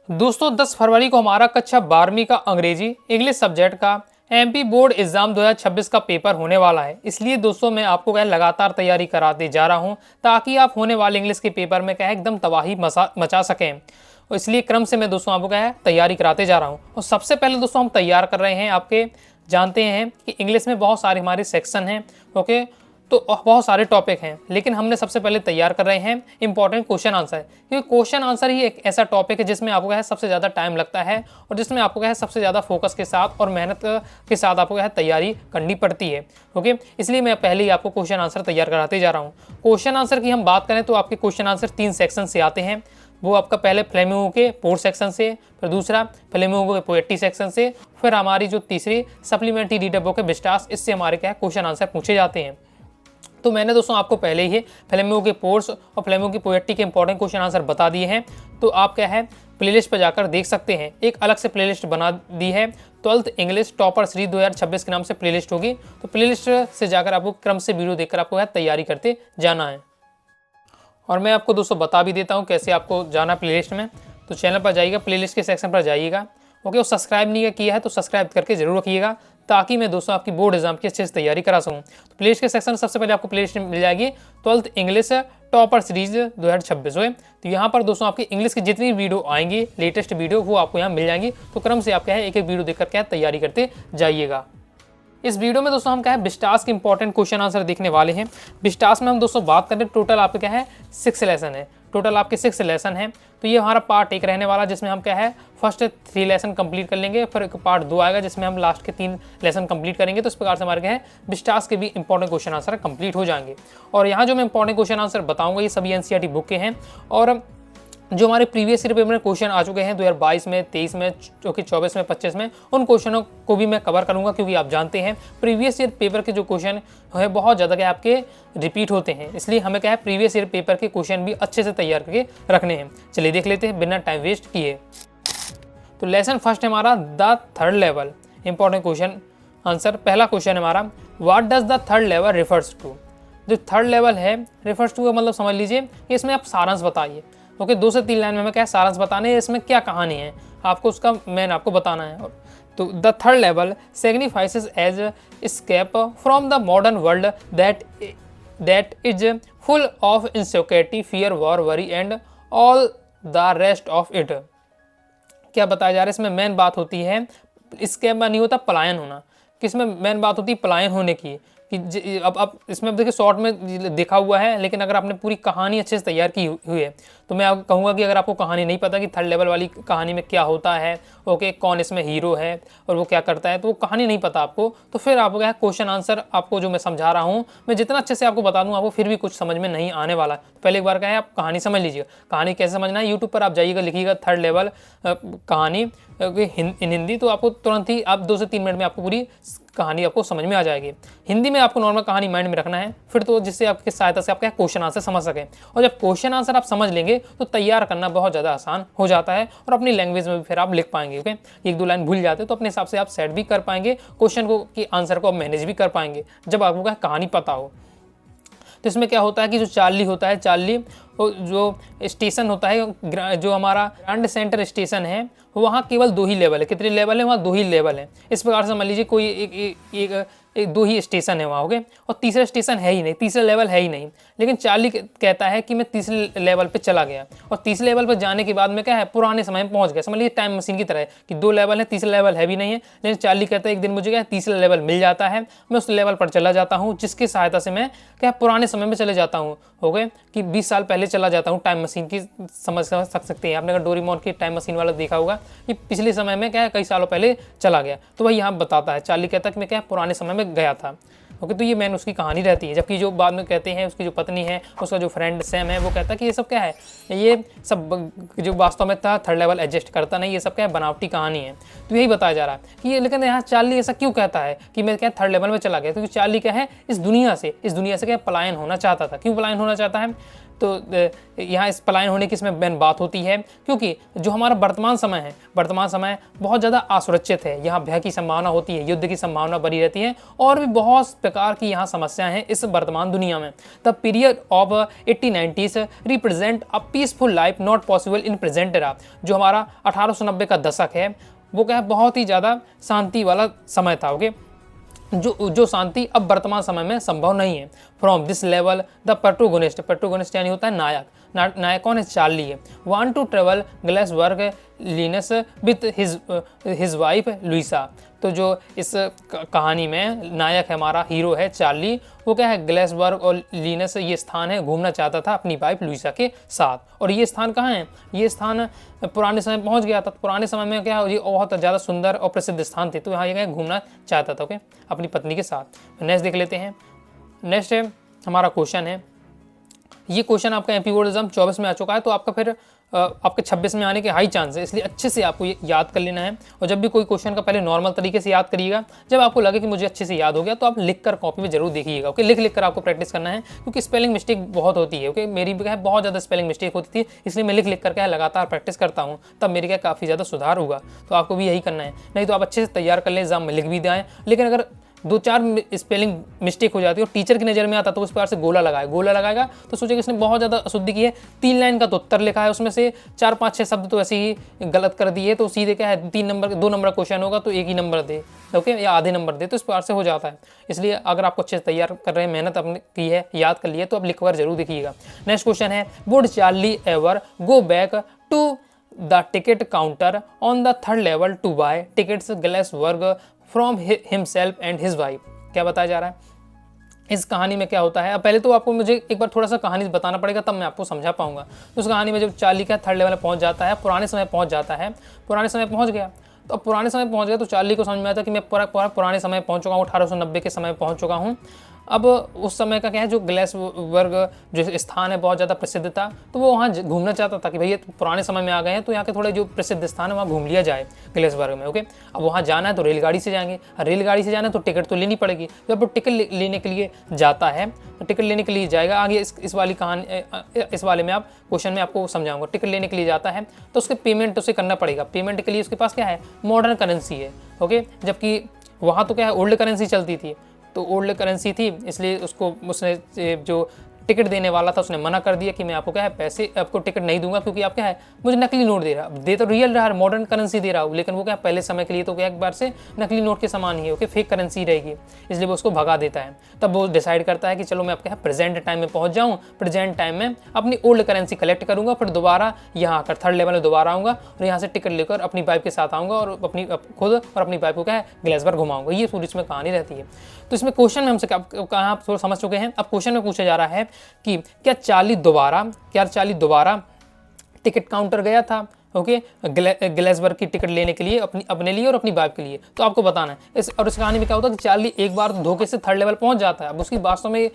दोस्तों 10 फरवरी को हमारा कक्षा 12वीं का अंग्रेजी इंग्लिश सब्जेक्ट का एमपी बोर्ड एग्जाम 2026 का पेपर होने वाला है। इसलिए दोस्तों मैं आपको क्या लगातार तैयारी कराते जा रहा हूं ताकि आप होने वाले इंग्लिश के पेपर में क्या है एकदम तबाही मचा सकें। और इसलिए क्रम से मैं दोस्तों आपको क्या है तैयारी कराते जा रहा हूं। और सबसे पहले दोस्तों हम तैयार कर रहे हैं आपके जानते हैं कि इंग्लिश में बहुत सारे हमारे सेक्शन हैं। ओके, तो बहुत सारे टॉपिक हैं, लेकिन हमने सबसे पहले तैयार कर रहे हैं इंपॉर्टेंट क्वेश्चन आंसर, क्योंकि क्वेश्चन आंसर ही एक ऐसा टॉपिक है जिसमें आपको क्या है सबसे ज़्यादा टाइम लगता है और जिसमें आपको क्या है सबसे ज़्यादा फोकस के साथ और मेहनत के साथ आपको क्या है तैयारी करनी पड़ती है। ओके, इसलिए मैं पहले ही आपको क्वेश्चन आंसर तैयार कराते जा रहा हूँ। क्वेश्चन आंसर की हम बात करें तो आपके क्वेश्चन आंसर 3 सेक्शन से आते हैं। वो आपका पहले फ्लेमिंगो के पोर्ट सेक्शन से, फिर दूसरा फ्लेमिंगो के पोएट्री सेक्शन से, फिर हमारी जो तीसरी सप्लीमेंट्री रीडर बुक है बिस्टास, इससे हमारे क्या है क्वेश्चन आंसर पूछे जाते हैं। तो मैंने दोस्तों आपको पहले ही फ्लेमिंगो के पोर्ट्स और फ्लेमिंगो की पोएट्री के इंपॉर्टेंट क्वेश्चन आंसर बता दिए हैं। तो आप क्या है प्लेलिस्ट पर जाकर देख सकते हैं। एक अलग से प्लेलिस्ट बना दी है 12th इंग्लिश टॉपर सीरीज 2026 के नाम से प्लेलिस्ट होगी। तो प्लेलिस्ट से जाकर आपको क्रम से वीडियो देखकर आपको है तैयारी करते जाना है। और मैं आपको दोस्तों बता भी देता हूँ कैसे आपको जाना प्लेलिस्ट में। तो चैनल पर जाइएगा, प्लेलिस्ट के सेक्शन पर जाइएगा। ओके, और सब्सक्राइब नहीं किया है तो सब्सक्राइब करके जरूर रखिएगा ताकि मैं दोस्तों आपकी बोर्ड एग्जाम की अच्छे से तैयारी करा सकूँ। तो प्लेलिस्ट के सेक्शन सबसे पहले आपको प्लेलिस्ट मिल जाएगी 12th English topper series 2026। Okay, तो यहाँ पर दोस्तों आपकी इंग्लिश की जितनी वीडियो आएंगी लेटेस्ट वीडियो वो आपको यहाँ मिल जाएंगी। तो क्रम से आप क्या है एक एक वीडियो देखकर क्या तैयारी करते जाइएगा। इस वीडियो में दोस्तों हम क्या है बिस्टास के इंपॉर्टेंट क्वेश्चन आंसर देखने वाले हैं। बिस्टास में हम दोस्तों बात करें टोटल आपके क्या है 6 लेसन है। टोटल आपके 6 लेसन हैं। तो ये हमारा पार्ट 1 रहने वाला जिसमें हम क्या है फर्स्ट 3 लेसन कंप्लीट कर लेंगे, फिर पार्ट 2 आएगा जिसमें हम लास्ट के 3 लेसन कंप्लीट करेंगे। तो इस प्रकार से हमारे क्या है बिस्टास के भी इंपॉर्टेंट क्वेश्चन आंसर कंप्लीट हो जाएंगे। और यहाँ जो मैं इंपॉर्टेंट क्वेश्चन आंसर बताऊँगा ये सभी एनसीईआरटी बुक के हैं और जो हमारे प्रीवियस ईयर पेपर में क्वेश्चन आ चुके हैं 2022 में, 23 में, 24 में, 25 में, उन क्वेश्चनों को भी मैं कवर करूंगा। क्योंकि आप जानते हैं प्रीवियस ईयर पेपर के जो क्वेश्चन है बहुत ज़्यादा क्या आपके रिपीट होते हैं, इसलिए हमें क्या है प्रीवियस ईयर पेपर के क्वेश्चन भी अच्छे से तैयार करके रखने हैं। चलिए देख लेते हैं बिना टाइम वेस्ट किए। तो लेसन फर्स्ट है हमारा the third level important question answer. पहला क्वेश्चन है हमारा what does the third level refers to. जो थर्ड लेवल है रिफर्स टू का मतलब समझ लीजिए इसमें आप सारांश बताइए। ओके, 2 से 3 लाइन में हमें क्या सारांश बताने हैं, इसमें क्या कहानी है आपको उसका मैन आपको बताना है। तो the third level signifies as escape from the modern world that is full of insecurity, fear, war, worry and all the rest of it. क्या बताया जा रहा है इसमें मेन बात होती है एस्केप नहीं होता पलायन होना, किसमें मेन बात होती है पलायन होने की। कि अब इसमें देखिए शॉर्ट में देखा हुआ है, लेकिन अगर आपने पूरी कहानी अच्छे से तैयार की हुई है तो मैं आपको कहूँगा कि अगर आपको कहानी नहीं पता कि थर्ड लेवल वाली कहानी में क्या होता है, ओके, कौन इसमें हीरो है और वो क्या करता है, तो वो कहानी नहीं पता आपको, तो फिर आपको क्या है क्वेश्चन आंसर आपको जो मैं समझा रहा हूँ मैं जितना अच्छे से आपको बता दूँ आपको फिर भी कुछ समझ में नहीं आने वाला। तो पहले एक बार क्या है आप कहानी समझ लीजिएगा। कहानी कैसे समझना है, यूट्यूब पर आप जाइएगा, लिखिएगा थर्ड लेवल कहानी इन हिंदी, तो आपको तुरंत ही आप 2 से 3 मिनट में आपको पूरी कहानी आपको समझ में आ जाएगी। हिंदी में आपको नॉर्मल कहानी माइंड में रखना है फिर तो जिससे आपकी सहायता से आपका क्वेश्चन आंसर समझ सकें। और जब क्वेश्चन आंसर आप समझ लेंगे तो तैयार करना बहुत ज़्यादा आसान हो जाता है और अपनी लैंग्वेज में भी फिर आप लिख पाएंगे। ओके, 1-2 लाइन भूल जाते तो अपने हिसाब से आप सेट भी कर पाएंगे क्वेश्चन को कि आंसर को आप मैनेज भी कर पाएंगे जब आपको क्या कहानी पता हो। तो इसमें क्या होता है कि जो चार्ली होता है, चार्ली जो स्टेशन होता है जो हमारा ग्रैंड सेंटर स्टेशन है वहाँ केवल 2 ही लेवल है। कितने लेवल है वहाँ? 2 ही लेवल है। इस प्रकार से समझ लीजिए कोई एक 2 ही स्टेशन है वहाँ। ओके, और तीसरा स्टेशन है ही नहीं, तीसरा लेवल है ही नहीं। लेकिन चार्ली कहता है कि मैं तीसरे लेवल पे चला गया और तीसरे लेवल पर जाने के बाद में क्या है पुराने समय में पहुँच गया। समझ लीजिए टाइम मशीन की तरह है कि 2 लेवल है, तीसरा लेवल है भी नहीं है। लेकिन चार्ली कहता है एक दिन मुझे क्या तीसरा लेवल मिल जाता है, मैं उस लेवल पर चला जाता हूँ जिसकी सहायता से मैं क्या पुराने समय में चले जाता हूँ। ओके, कि 20 साल पहले चला जाता हूँ। टाइम मशीन की समझ सकते हैं आपने, अगर डोरेमोन की टाइम मशीन वाला देखा होगा कि पिछले समय में क्या है कई सालों पहले चला गया। तो वही यहाँ बताता है, चार्ली कहता है कि मैं क्या पुराने समय में गया था। ओके, तो ये मैन उसकी कहानी रहती है। जबकि जो बाद में कहते हैं उसकी जो पत्नी है, उसका जो फ्रेंड सैम है, वो कहता है कि ये सब क्या है, ये सब जो वास्तव में था थर्ड लेवल एडजस्ट करता नहीं, ये सब क्या है बनावटी कहानी है। तो यही बताया जा रहा है कि ये, लेकिन यहाँ चार्ली ऐसा क्यों कहता है कि मैं क्या थर्ड लेवल में चला गया, क्योंकि चार्ली क्या है इस दुनिया से क्या पलायन होना चाहता था। क्यों पलायन होना चाहता है? तो यहाँ इस पलायन होने की इसमें मेन बात होती है, क्योंकि जो हमारा वर्तमान समय है, वर्तमान समय बहुत ज़्यादा असुरक्षित है। यहाँ भय की संभावना होती है, युद्ध की संभावना बनी रहती है, और भी बहुत प्रकार की यहाँ समस्याएं हैं इस वर्तमान दुनिया में। The period of 1890s represent a peaceful life not possible in present era. जो हमारा 1890 का दशक है वो क्या है, बहुत ही ज़्यादा शांति वाला समय था। ओके, जो शांति अब वर्तमान समय में संभव नहीं है। From this level the protagonist यानी होता है नायक। नायक कौन है? चार्ली है। Want to travel Galesburg Illinois with his wife Louisa. तो जो इस कहानी में नायक है, हमारा हीरो है चार्ली, वो क्या है, ग्लेसबर्ग और लिनस ये स्थान है, घूमना चाहता था अपनी वाइफ लुइसा के साथ। और ये स्थान कहाँ है? ये स्थान पुराने समय में पहुंच गया था। पुराने समय में क्या, ये बहुत ज़्यादा सुंदर और प्रसिद्ध स्थान थे, तो यहाँ ये घूमना चाहता था। ओके, अपनी पत्नी के साथ। नेक्स्ट देख लेते हैं। नेक्स्ट हमारा क्वेश्चन है, ये क्वेश्चन आपका एमपी बोर्ड एग्जाम 24 में आ चुका है, तो आपका फिर आपके 26 में आने के हाई चांस है, इसलिए अच्छे से आपको ये याद कर लेना है। और जब भी कोई क्वेश्चन का पहले नॉर्मल तरीके से याद करिएगा, जब आपको लगे कि मुझे अच्छे से याद हो गया तो आप लिख कर कॉपी में जरूर देखिएगा। ओके, लिख कर आपको प्रैक्टिस करना है, क्योंकि स्पेलिंग मिस्टेक बहुत होती है। ओके, मेरी भी बहुत ज़्यादा स्पेलिंग मिस्टेक होती थी, इसलिए मैं लिख कर क्या लगातार प्रैक्टिस करता हूँ, तब मेरे क्या काफ़ी ज़्यादा सुधार होगा। तो आपको भी यही करना है, नहीं तो आप अच्छे से तैयार कर लें, एग्जाम में लिख भी दें, लेकिन अगर 2-4 स्पेलिंग मिस्टेक हो जाती है और टीचर की नज़र में आता तो उस पर से गोला लगाएगा तो सोचेगा इसने बहुत ज़्यादा अशुद्धि की है। 3 लाइन का तो उत्तर लिखा है, उसमें से 4-5-6 शब्द तो ऐसे ही गलत कर दिए, तो सीधे क्या है 2 नंबर क्वेश्चन होगा तो 1 ही नंबर दे, ओके, या आधे नंबर दे, तो इस प्रकार से हो जाता है। इसलिए अगर आपको अच्छे से तैयार कर रहे हैं, मेहनत अपने की है, याद कर लिए, तो आप लिखकर जरूर देखिएगा। नेक्स्ट क्वेश्चन है, would Charlie ever go back to the ticket counter on the 3rd level to buy tickets Galesburg from himself and his wife. क्या बताया जा रहा है इस कहानी में? क्या होता है, अब पहले तो आपको मुझे एक बार थोड़ा सा कहानी बताना पड़ेगा, तब मैं आपको समझा पाऊंगा। तो उस कहानी में जब चार्ली का 3rd लेवल में पहुंच जाता है, पुराने समय पहुंच जाता है, पुराने समय पहुंच गया, तो अब पुराने समय पहुंच गया तो चार्ली को समझ में आता कि मैं पूरा पुराने समय पहुंच चुका हूँ, 1890 के समय पहुंच चुका हूँ। अब उस समय का क्या है, जो ग्लेसबर्ग जो स्थान है बहुत ज़्यादा प्रसिद्ध था, तो वो वहाँ घूमना चाहता था कि भैया पुराने समय में आ गए हैं तो यहाँ के थोड़े जो प्रसिद्ध स्थान है वहाँ घूम लिया जाए ग्लेसबर्ग में। ओके, अब वहाँ जाना है तो रेलगाड़ी से जाएंगे, रेलगाड़ी से जाना है तो टिकट तो लेनी पड़ेगी। जब वो टिकट लेने के लिए जाता है, टिकट लेने के लिए जाएगा, आगे इस वाली कहानी, इस वाले में आप क्वेश्चन में आपको समझाऊंगा। टिकट लेने के लिए जाता है तो उसके पेमेंट उसे करना पड़ेगा। पेमेंट के लिए उसके पास क्या है, मॉडर्न करेंसी है। ओके, जबकि वहाँ तो क्या है, ओल्ड करेंसी चलती थी, तो ओल्ड करेंसी थी, इसलिए उसने जो टिकट देने वाला था उसने मना कर दिया कि मैं आपको क्या है पैसे, आपको टिकट नहीं दूंगा, क्योंकि आप क्या है मुझे नकली नोट दे रहा, दे तो रियल रहा है, मॉडर्न करेंसी दे रहा हूँ, लेकिन वो क्या पहले समय के लिए तो क्या एक बार से नकली नोट के समान ही है। ओके, फेक करेंसी रहेगी, इसलिए वो उसको भगा देता है। तब वो डिसाइड करता है कि चलो मैं आपके यहाँ प्रेजेंट टाइम में पहुँच जाऊँ, प्रेजेंट टाइम में अपनी ओल्ड करेंसी कलेक्ट करूँगा, फिर दोबारा यहाँ आकर 3rd लेवल में दोबारा आऊँगा और यहाँ से टिकट लेकर अपनी वाइफ के साथ आऊँगा और अपनी खुद और अपनी वाइफ को क्या है ग्लेसबर्ग घुमाऊँगा। ये पूरी इसमें कहानी रहती है। तो इसमें क्वेश्चन में हमसे कहाँ आप थोड़ा समझ चुके हैं। अब क्वेश्चन में पूछा जा रहा है कि क्या चार्ली दोबारा टिकट काउंटर गया था, ओके, ग्लेसबर्ग की टिकट लेने के लिए अपने लिए और अपनी वाइफ के लिए, तो आपको बताना है। और इस कहानी में क्या होता है कि चार्ली एक बार धोखे से 3rd लेवल पहुंच जाता है। अब उसकी वास्तव में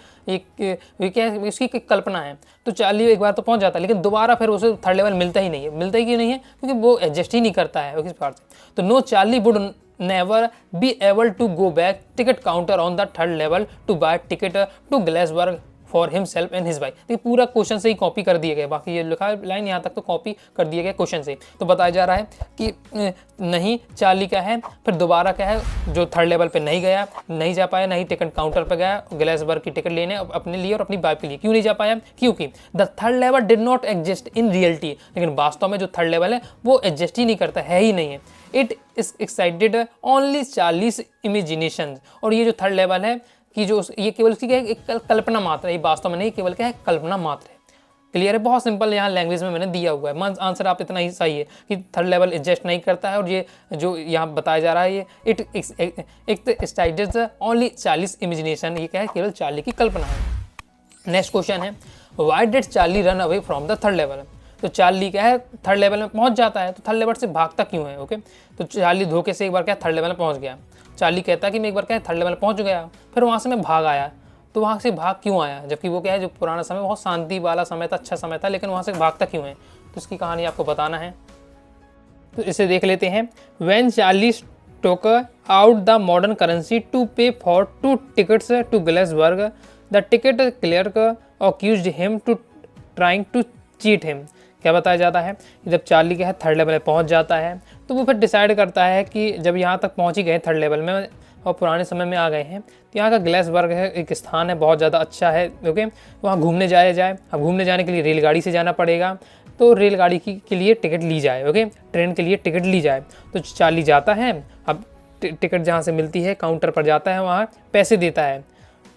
उसकी कल्पना है, तो चार्ली एक बार तो पहुंच जाता है, लेकिन दोबारा फिर उसे 3rd लेवल मिलता ही नहीं है। मिलता ही क्यों नहीं है? क्योंकि वो एडजस्ट ही नहीं करता है इस बार से। तो no Charlie would never be able to go back ticket counter on the 3rd level to buy ticket to Glazberg for himself and his wife। तो पूरा क्वेश्चन से ही कॉपी कर दिए गए, बाकी ये लिखा लाइन यहाँ तक तो कॉपी कर दिए गए क्वेश्चन से। तो बताया जा रहा है कि नहीं, चार्ली क्या है फिर दोबारा क्या है जो 3rd लेवल पे नहीं गया, नहीं जा पाया, नहीं टिकट काउंटर पे गया ग्लेसबर्ग की टिकट लेने अपने लिए और अपनी वाइफ के लिए। क्यों नहीं जा पाया? क्योंकि the 3rd level did not exist in reality. लेकिन वास्तव में जो 3rd लेवल है वो एग्जिस्ट ही नहीं करता, है ही नहीं है। It is excited only Charlie's imagination. और ये जो 3rd लेवल है कि जो ये केवल उसकी क्या है एक कल्पना मात्र है, ये वास्तव में नहीं, केवल क्या है कल्पना मात्र है। क्लियर है? बहुत सिंपल यहाँ लैंग्वेज में मैंने दिया हुआ है। आंसर आप इतना ही सही है कि 3rd लेवल एडजस्ट नहीं करता है। और ये जो यहाँ बताया जा रहा है ये it excited only Charlie's imagination, ये क्या है केवल चार्ली की कल्पना है। नेक्स्ट क्वेश्चन है, why did Charlie run away from the 3rd level. तो चार्ली क्या है 3rd लेवल में पहुंच जाता है, तो 3rd लेवल से भागता क्यों है? ओके, तो चार्ली धोखे से एक बार क्या 3rd लेवल में पहुंच गया। चार्ली कहता है कि मैं एक बार क्या 3rd लेवल में पहुंच गया, फिर वहां से मैं भाग आया। तो वहां से भाग क्यों आया? जबकि वो क्या है जो पुराना समय बहुत शांति वाला समय था, अच्छा समय था, लेकिन वहां से भागता क्यों है? तो इसकी कहानी आपको बताना है। तो इसे देख लेते हैं। When Charlie took out the modern currency to pay for 2 tickets to Glazberg, the ticket clerk accused him to trying to cheat him. क्या बताया जाता है कि जब चार्ली क्या है थर्ड लेवल में पहुंच जाता है तो वो फिर डिसाइड करता है कि जब यहाँ तक पहुँच ही गए थर्ड लेवल में और पुराने समय में आ गए हैं तो यहाँ का ग्लेसबर्ग है एक स्थान है बहुत ज़्यादा अच्छा है, ओके। वहाँ घूमने जाया जाए। अब घूमने जाने के लिए रेलगाड़ी से जाना पड़ेगा, तो रेलगाड़ी के लिए टिकट ली जाए, ओके। ट्रेन के लिए टिकट ली जाए। तो चार्ली जाता है, अब टिकट जहाँ से मिलती है काउंटर पर जाता है, वहाँ पैसे देता है।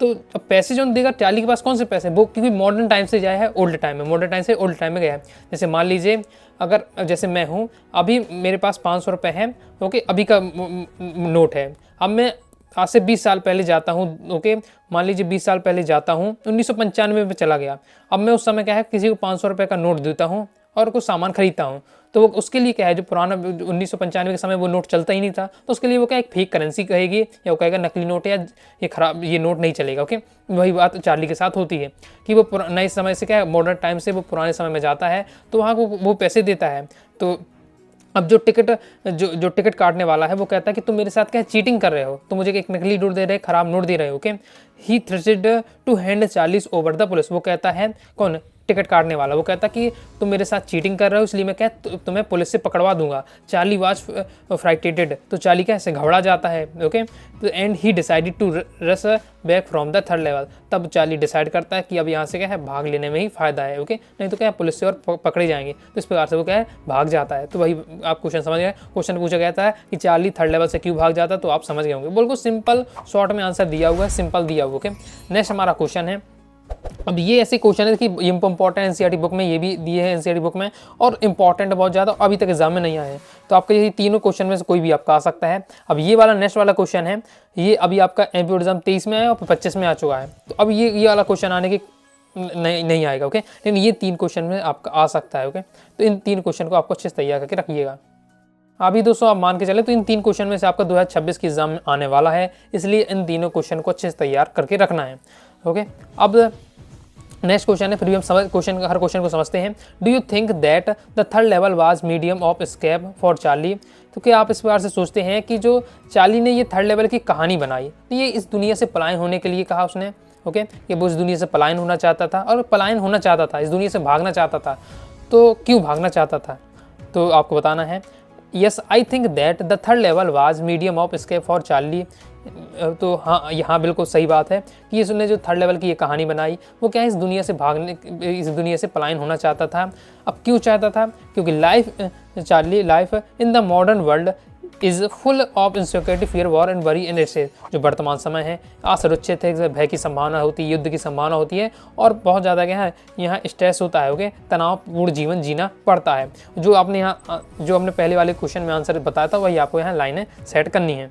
तो अब पैसे जो देगा चार्ली के पास कौन से पैसे, वो क्योंकि मॉडर्न टाइम से जाया है ओल्ड टाइम में, मॉडर्न टाइम से ओल्ड टाइम में गया है। जैसे मान लीजिए अगर जैसे मैं हूँ अभी मेरे पास 500 रुपये है, ओके, अभी का नोट है। अब मैं आज से 20 साल पहले जाता हूँ, ओके, मान लीजिए 20 साल पहले जाता हूँ, 1995 में चला गया। अब मैं उस समय क्या है किसी को 500 रुपये का नोट देता हूँ और कुछ सामान खरीदता हूँ, तो वो उसके लिए क्या है जो पुराना 1995 के समय वो नोट चलता ही नहीं था, तो उसके लिए वो क्या एक फेक करेंसी कहेगी या वो कहेगा नकली नोट है या ये खराब, ये नोट नहीं चलेगा, ओके। वही बात चार्ली के साथ होती है कि वो नए समय से क्या है मॉडर्न टाइम से वो पुराने समय में जाता है, तो वहाँ को वो पैसे देता है। तो अब जो टिकट काटने वाला है वो कहता है कि तुम मेरे साथ क्या चीटिंग कर रहे हो, तुम मुझे एक नकली नोट दे रहे, खराब नोट दे रहे हो, okay. He threatened to hand Charlie's over the police. वो कहता है कौन, टिकट काटने वाला, वो कहता कि तुम मेरे साथ चीटिंग कर रहे हो इसलिए मैं क्या तुम्हें पुलिस से पकड़वा दूंगा। चार्ली वाज फ्राइटेटेड, तो चार्ली कैसे घबरा जाता है, ओके। तो एंड ही डिसाइडेड टू रस back from the third level. तब चार्ली डिसाइड करता है कि अब यहाँ से क्या है भाग लेने में ही फायदा है, ओके, नहीं तो क्या है पुलिस से और पकड़े जाएंगे। तो इस प्रकार से वो क्या है भाग जाता है। तो वही आप क्वेश्चन समझ गए, क्वेश्चन पूछा गया था कि चार्ली थर्ड लेवल से क्यों भाग जाता, तो आप समझ गए होंगे। बिल्कुल सिंपल शॉर्ट में आंसर दिया हुआ है, सिंपल दिया हुआ, ओके। नेक्स्ट हमारा क्वेश्चन है, अब ये ऐसे क्वेश्चन है कि इंपॉर्टेंट एनसीईआरटी बुक में ये भी दिए हैं एनसीईआरटी बुक में, और इंपॉर्टेंट बहुत ज़्यादा, अभी तक एग्जाम में नहीं आए हैं। तो आपके ये तीनों क्वेश्चन में से कोई भी आपका आ सकता है। अब ये वाला नेक्स्ट वाला क्वेश्चन है, ये अभी आपका एमपी एग्जाम 23 में आया और 25 में आ चुका है। तो अब ये वाला क्वेश्चन आने की नहीं आएगा, ओके, लेकिन ये 3 क्वेश्चन में आपका आ सकता है, ओके। तो इन 3 क्वेश्चन को आपको अच्छे से तैयार करके रखिएगा। अभी दोस्तों आप मान के चले तो इन 3 क्वेश्चन में से आपका 2026 की एग्जाम आने वाला है, इसलिए इन तीनों क्वेश्चन को अच्छे से तैयार करके रखना है, ओके। अब नेक्स्ट क्वेश्चन है, फिर भी हम हर क्वेश्चन को समझते हैं। Do you think that the third level was medium of escape for Charlie. तो क्या आप इस प्रकार से सोचते हैं कि जो चार्ली ने ये थर्ड लेवल की कहानी बनाई, तो ये इस दुनिया से पलायन होने के लिए कहा उसने, ओके, कि वो इस दुनिया से पलायन होना चाहता था, और पलायन होना चाहता था, इस दुनिया से भागना चाहता था। तो क्यों भागना चाहता था, तो आपको बताना है। Yes I think that the third level was medium of escape for Charlie. तो हाँ, यहाँ बिल्कुल सही बात है कि इसने जो थर्ड लेवल की ये कहानी बनाई वो क्या है इस दुनिया से भागने, इस दुनिया से पलायन होना चाहता था। अब क्यों चाहता था, क्योंकि Charlie life in the modern world is full of insecurity, fear, war and worry and stress. जो वर्तमान समय है असुरक्षित है, भय की संभावना होती है, युद्ध की संभावना होती है, और बहुत ज़्यादा क्या है यहाँ स्ट्रेस होता है, ओके, तनावपूर्ण जीवन जीना पड़ता है। जो आपने पहले वाले क्वेश्चन में आंसर बताया था वही आपको यहाँ लाइनें सेट करनी है।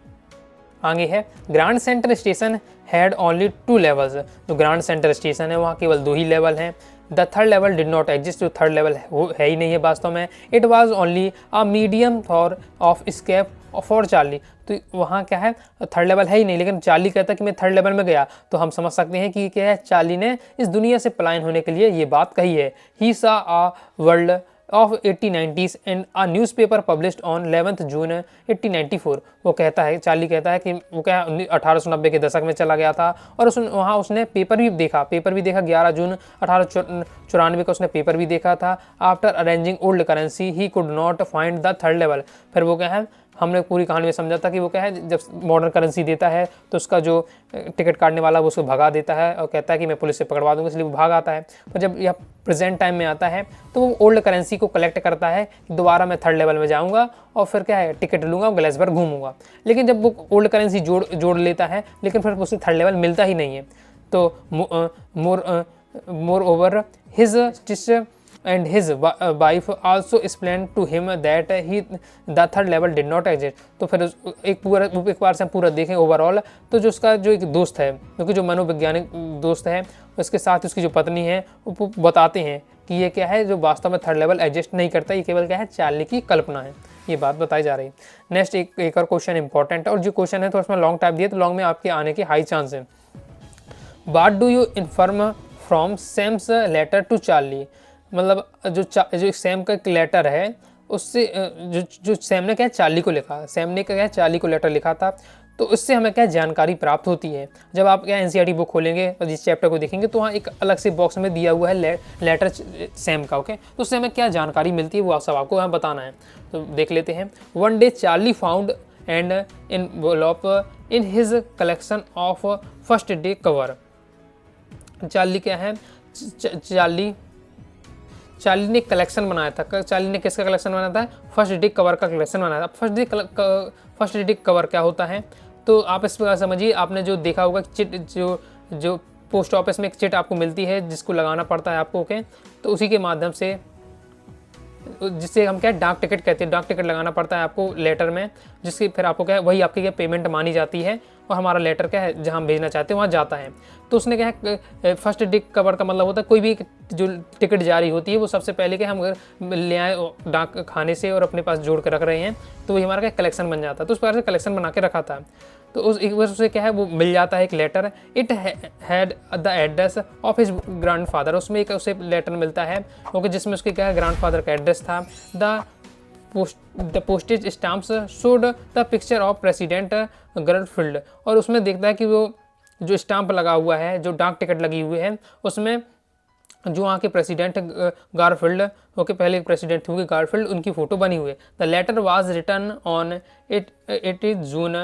आगे है grand centre station had only 2 levels. जो ग्रांड सेंटर स्टेशन है वहाँ केवल 2 ही लेवल हैं। The third level did not exist. जो थर्ड लेवल है ही नहीं है वास्तव में। It was only a medium for of escape for Charlie. तो वहाँ क्या है थर्ड लेवल है ही नहीं, लेकिन चार्ली कहता है कि मैं थर्ड लेवल में गया, तो हम समझ सकते हैं कि क्या है चार्ली ने इस दुनिया से पलायन होने के लिए ये बात कही है। ही सा a world of 1890s and a newspaper published on 11th June 1894। वो कहता है, चार्ली कहता है कि वो क्या 1890 के दशक में चला गया था, और वहाँ उसने पेपर भी देखा 11 जून 1894 का उसने पेपर भी देखा था। After arranging old currency he could not find the third level. फिर वो क्या है हमने पूरी कहानी में समझा था कि वो क्या है जब मॉडर्न करेंसी देता है तो उसका जो टिकट काटने वाला वो उसको भगा देता है और कहता है कि मैं पुलिस से पकड़वा दूंगा, इसलिए वो भाग आता है। पर जब यह प्रेजेंट टाइम में आता है तो वो ओल्ड करेंसी को कलेक्ट करता है कि दोबारा मैं थर्ड लेवल में जाऊंगा और फिर क्या है टिकट लूँगा और ग्लेसबर्ग घूमूंगा। लेकिन जब वो ओल्ड करेंसी जोड़ लेता है, लेकिन फिर उसे थर्ड लेवल मिलता ही नहीं है। तो more over his and his wife also explained to him that the third level did not exist। तो फिर एक बार से हम पूरा देखें ओवरऑल, तो जो उसका जो एक दोस्त है, क्योंकि जो मनोवैज्ञानिक दोस्त है उसके साथ उसकी जो पत्नी है वो बताते हैं कि ये क्या है जो वास्तव में थर्ड लेवल एग्जिस्ट नहीं करता, ये केवल क्या है चार्ली की कल्पना है, ये बात बताई जा रही है। नेक्स्ट एक और क्वेश्चन इंपॉर्टेंट है, और जो क्वेश्चन है तो उसमें लॉन्ग टाइप दिया, तो लॉन्ग में आपके आने के हाई चांस है। What do you inform from Sam's letter to Charlie. मतलब जो सैम का एक लेटर है उससे जो सैम ने क्या है चार्ली को लिखा, सैम ने क्या है चार्ली को लेटर लिखा था, तो उससे हमें क्या जानकारी प्राप्त होती है। जब आप क्या एनसीईआरटी बुक खोलेंगे और इस चैप्टर को देखेंगे तो वहाँ एक अलग से बॉक्स में दिया हुआ है लेटर सैम का, ओके। तो उससे हमें क्या जानकारी मिलती है वो आप सब आपको यहाँ बताना है। तो देख लेते हैं। One day Charlie found and envelope in his collection of first day cover. Charlie क्या है, चार्ली ने कलेक्शन बनाया था। चार्ली ने किसका कलेक्शन बनाया था? फर्स्ट डे कवर का कलेक्शन बनाया था। फर्स्ट डे कवर क्या होता है? तो आप इस प्रकार समझिए, आपने जो देखा होगा चिट, जो पोस्ट ऑफिस में एक चिट आपको मिलती है जिसको लगाना पड़ता है आपको, ओके। तो उसी के माध्यम से, जिससे हम क्या डाक टिकट कहते हैं, डाक टिकट लगाना पड़ता है आपको लेटर में, जिसकी फिर आपको क्या है वही आपकी क्या पेमेंट मानी जाती है और हमारा लेटर क्या है जहाँ हम भेजना चाहते हैं वहाँ जाता है। तो उसने क्या है फर्स्ट डे कवर का मतलब होता है कोई भी जो टिकट जारी होती है वो सबसे पहले क्या हम अगर ले आए डाक खाने से और अपने पास जोड़ कर रख रहे हैं तो वही हमारा क्या कलेक्शन बन जाता है। तो उस प्रकार से कलेक्शन बना के रखा था। तो उस एक बार उसे क्या है वो मिल जाता है एक letter. It had the address of his grandfather. उसमें एक उसे लेटर मिलता है ओके, जिसमें उसके क्या है ग्रैंडफादर का एड्रेस था। The postage stamps showed the picture of president Garfield. और उसमें देखता है कि वो जो स्टाम्प लगा हुआ है, जो डाक टिकट लगी हुई है, उसमें जो वहाँ के प्रेसिडेंट गारफील्ड, ओके, पहले प्रेसिडेंट थे गारफील्ड, उनकी फ़ोटो बनी हुई है। The letter was return on 8 June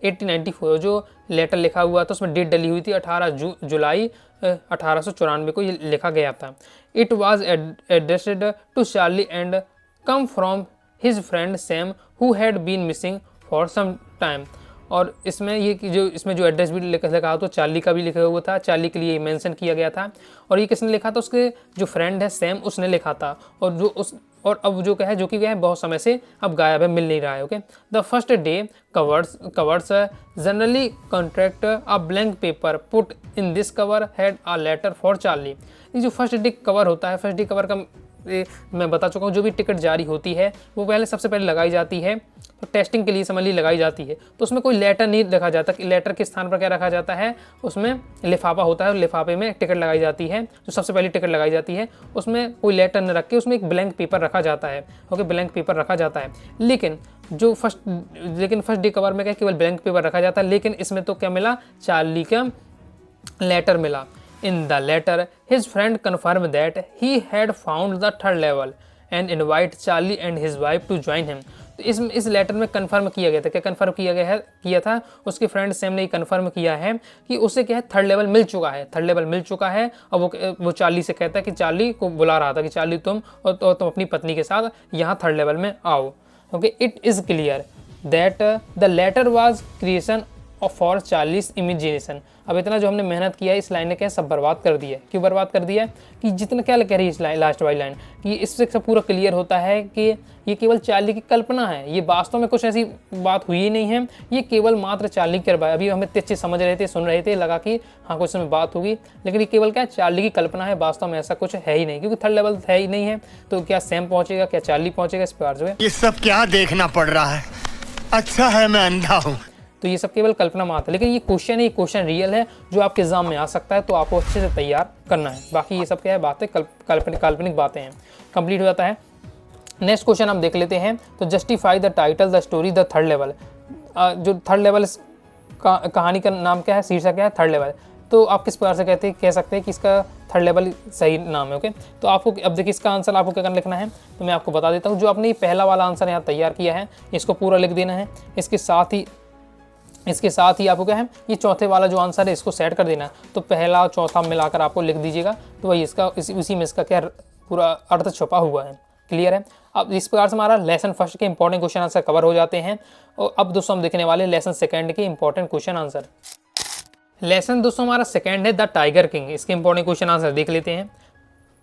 1894। जो लेटर लिखा हुआ था उसमें डेट डली हुई थी 18 जुलाई 1894 को ये लिखा गया था। It was addressed to Charlie and come from his friend Sam who had been missing for some time. और इसमें इसमें जो एड्रेस भी लिखा तो चार्ली का भी लिखा हुआ था, चार्ली के लिए मेंशन किया गया था। और ये किसने लिखा था? उसके जो फ्रेंड है सैम, उसने लिखा था। और अब जो क्या है जो कि क्या है बहुत समय से अब गायब है, मिल नहीं रहा है, okay. The first day covers generally contract a blank paper put in this cover had a letter for Charlie. ये जो फर्स्ट डे कवर होता है, फर्स्ट डे कवर का मैं बता चुका हूँ, जो भी टिकट जारी होती है वो सबसे पहले लगाई जाती है, तो टेस्टिंग के लिए समझ ली लगाई जाती है। तो उसमें कोई लेटर नहीं रखा जाता कि लेटर के स्थान पर क्या रखा जाता है, उसमें लिफाफा होता है, लिफाफे में टिकट लगाई जाती है। जो सबसे पहली टिकट लगाई जाती है उसमें कोई लेटर न रख के उसमें एक ब्लैंक पेपर रखा जाता है, ओके, ब्लैंक पेपर रखा जाता है। लेकिन फर्स्ट डे कवर में क्या केवल ब्लैंक पेपर रखा जाता है। लेकिन इसमें तो क्या मिला, चार्ली का लेटर मिला। In the letter, his friend confirmed that he had found the third level and invited Charlie and his wife to join him. तो इस लेटर में कंफर्म किया गया था, क्या कंफर्म किया था उसके फ्रेंड सैम ने कंफर्म किया है कि उसे क्या है थर्ड लेवल मिल चुका है, थर्ड लेवल मिल चुका है। और वो चार्ली से कहता है कि चार्ली को बुला रहा था कि चार्ली तुम तुम अपनी पत्नी के साथ यहाँ थर्ड लेवल में आओ, okay. It is clear that the letter was creation for Charlie's imagination. अब इतना जो हमने मेहनत किया है इस लाइन ने क्या सब बर्बाद कर दिया है। क्यों बर्बाद कर दिया? कि जितना क्या कह रही है इस लास्ट वाली लाइन, कि इससे सब पूरा क्लियर होता है कि ये केवल चार्ली की कल्पना है, ये वास्तव में कुछ ऐसी बात हुई ही नहीं है, ये केवल मात्र चार्ली की कृपा है। अभी हमें अच्छे समझ रहे थे, सुन रहे थे, लगा कि हाँ कुछ समय बात होगी, लेकिन ये केवल क्या चार्ली की कल्पना है, वास्तव में ऐसा कुछ है ही नहीं, क्योंकि थर्ड लेवल है ही नहीं है। तो क्या सैम पहुंचेगा, क्या चार्ली पहुंचेगा, इस प्रकार जो है ये सब क्या देखना पड़ रहा है। अच्छा है मैं अंधा हूँ। तो ये सब केवल कल्पना मात्र, लेकिन ये क्वेश्चन है, ये क्वेश्चन रियल है जो आपके एग्जाम में आ सकता है, तो आपको अच्छे से तैयार करना है। बाकी ये सब क्या है बातें काल्पनिक बातें हैं। कंप्लीट हो जाता है। नेक्स्ट क्वेश्चन हम देख लेते हैं। तो justify the title the story the third level. जो थर्ड लेवल कहानी का नाम क्या है, शीर्षक क्या है, थर्ड लेवल। तो आप किस प्रकार से कह सकते हैं कि इसका थर्ड लेवल सही नाम है, ओके। तो आपको अब देखिए इसका आंसर आपको क्या लिखना है, तो मैं आपको बता देता हूँ। जो आपने ये पहला वाला आंसर यहाँ तैयार किया है इसको पूरा लिख देना है। इसके साथ ही आपको क्या है ये चौथे वाला जो आंसर है इसको सेट कर देना है। तो पहला चौथा मिलाकर आपको लिख दीजिएगा, तो वही उसी में इसका क्या पूरा अर्थ छुपा हुआ है। क्लियर है? अब इस प्रकार से हमारा लेसन फर्स्ट के इंपॉर्टेंट क्वेश्चन आंसर कवर हो जाते हैं। और अब दोस्तों हम देखने वाले लेसन सेकंड के इंपॉर्टेंट क्वेश्चन आंसर। लेसन दोस्तों हमारा सेकंड है द टाइगर किंग। इसके इंपॉर्टेंट क्वेश्चन आंसर देख लेते हैं।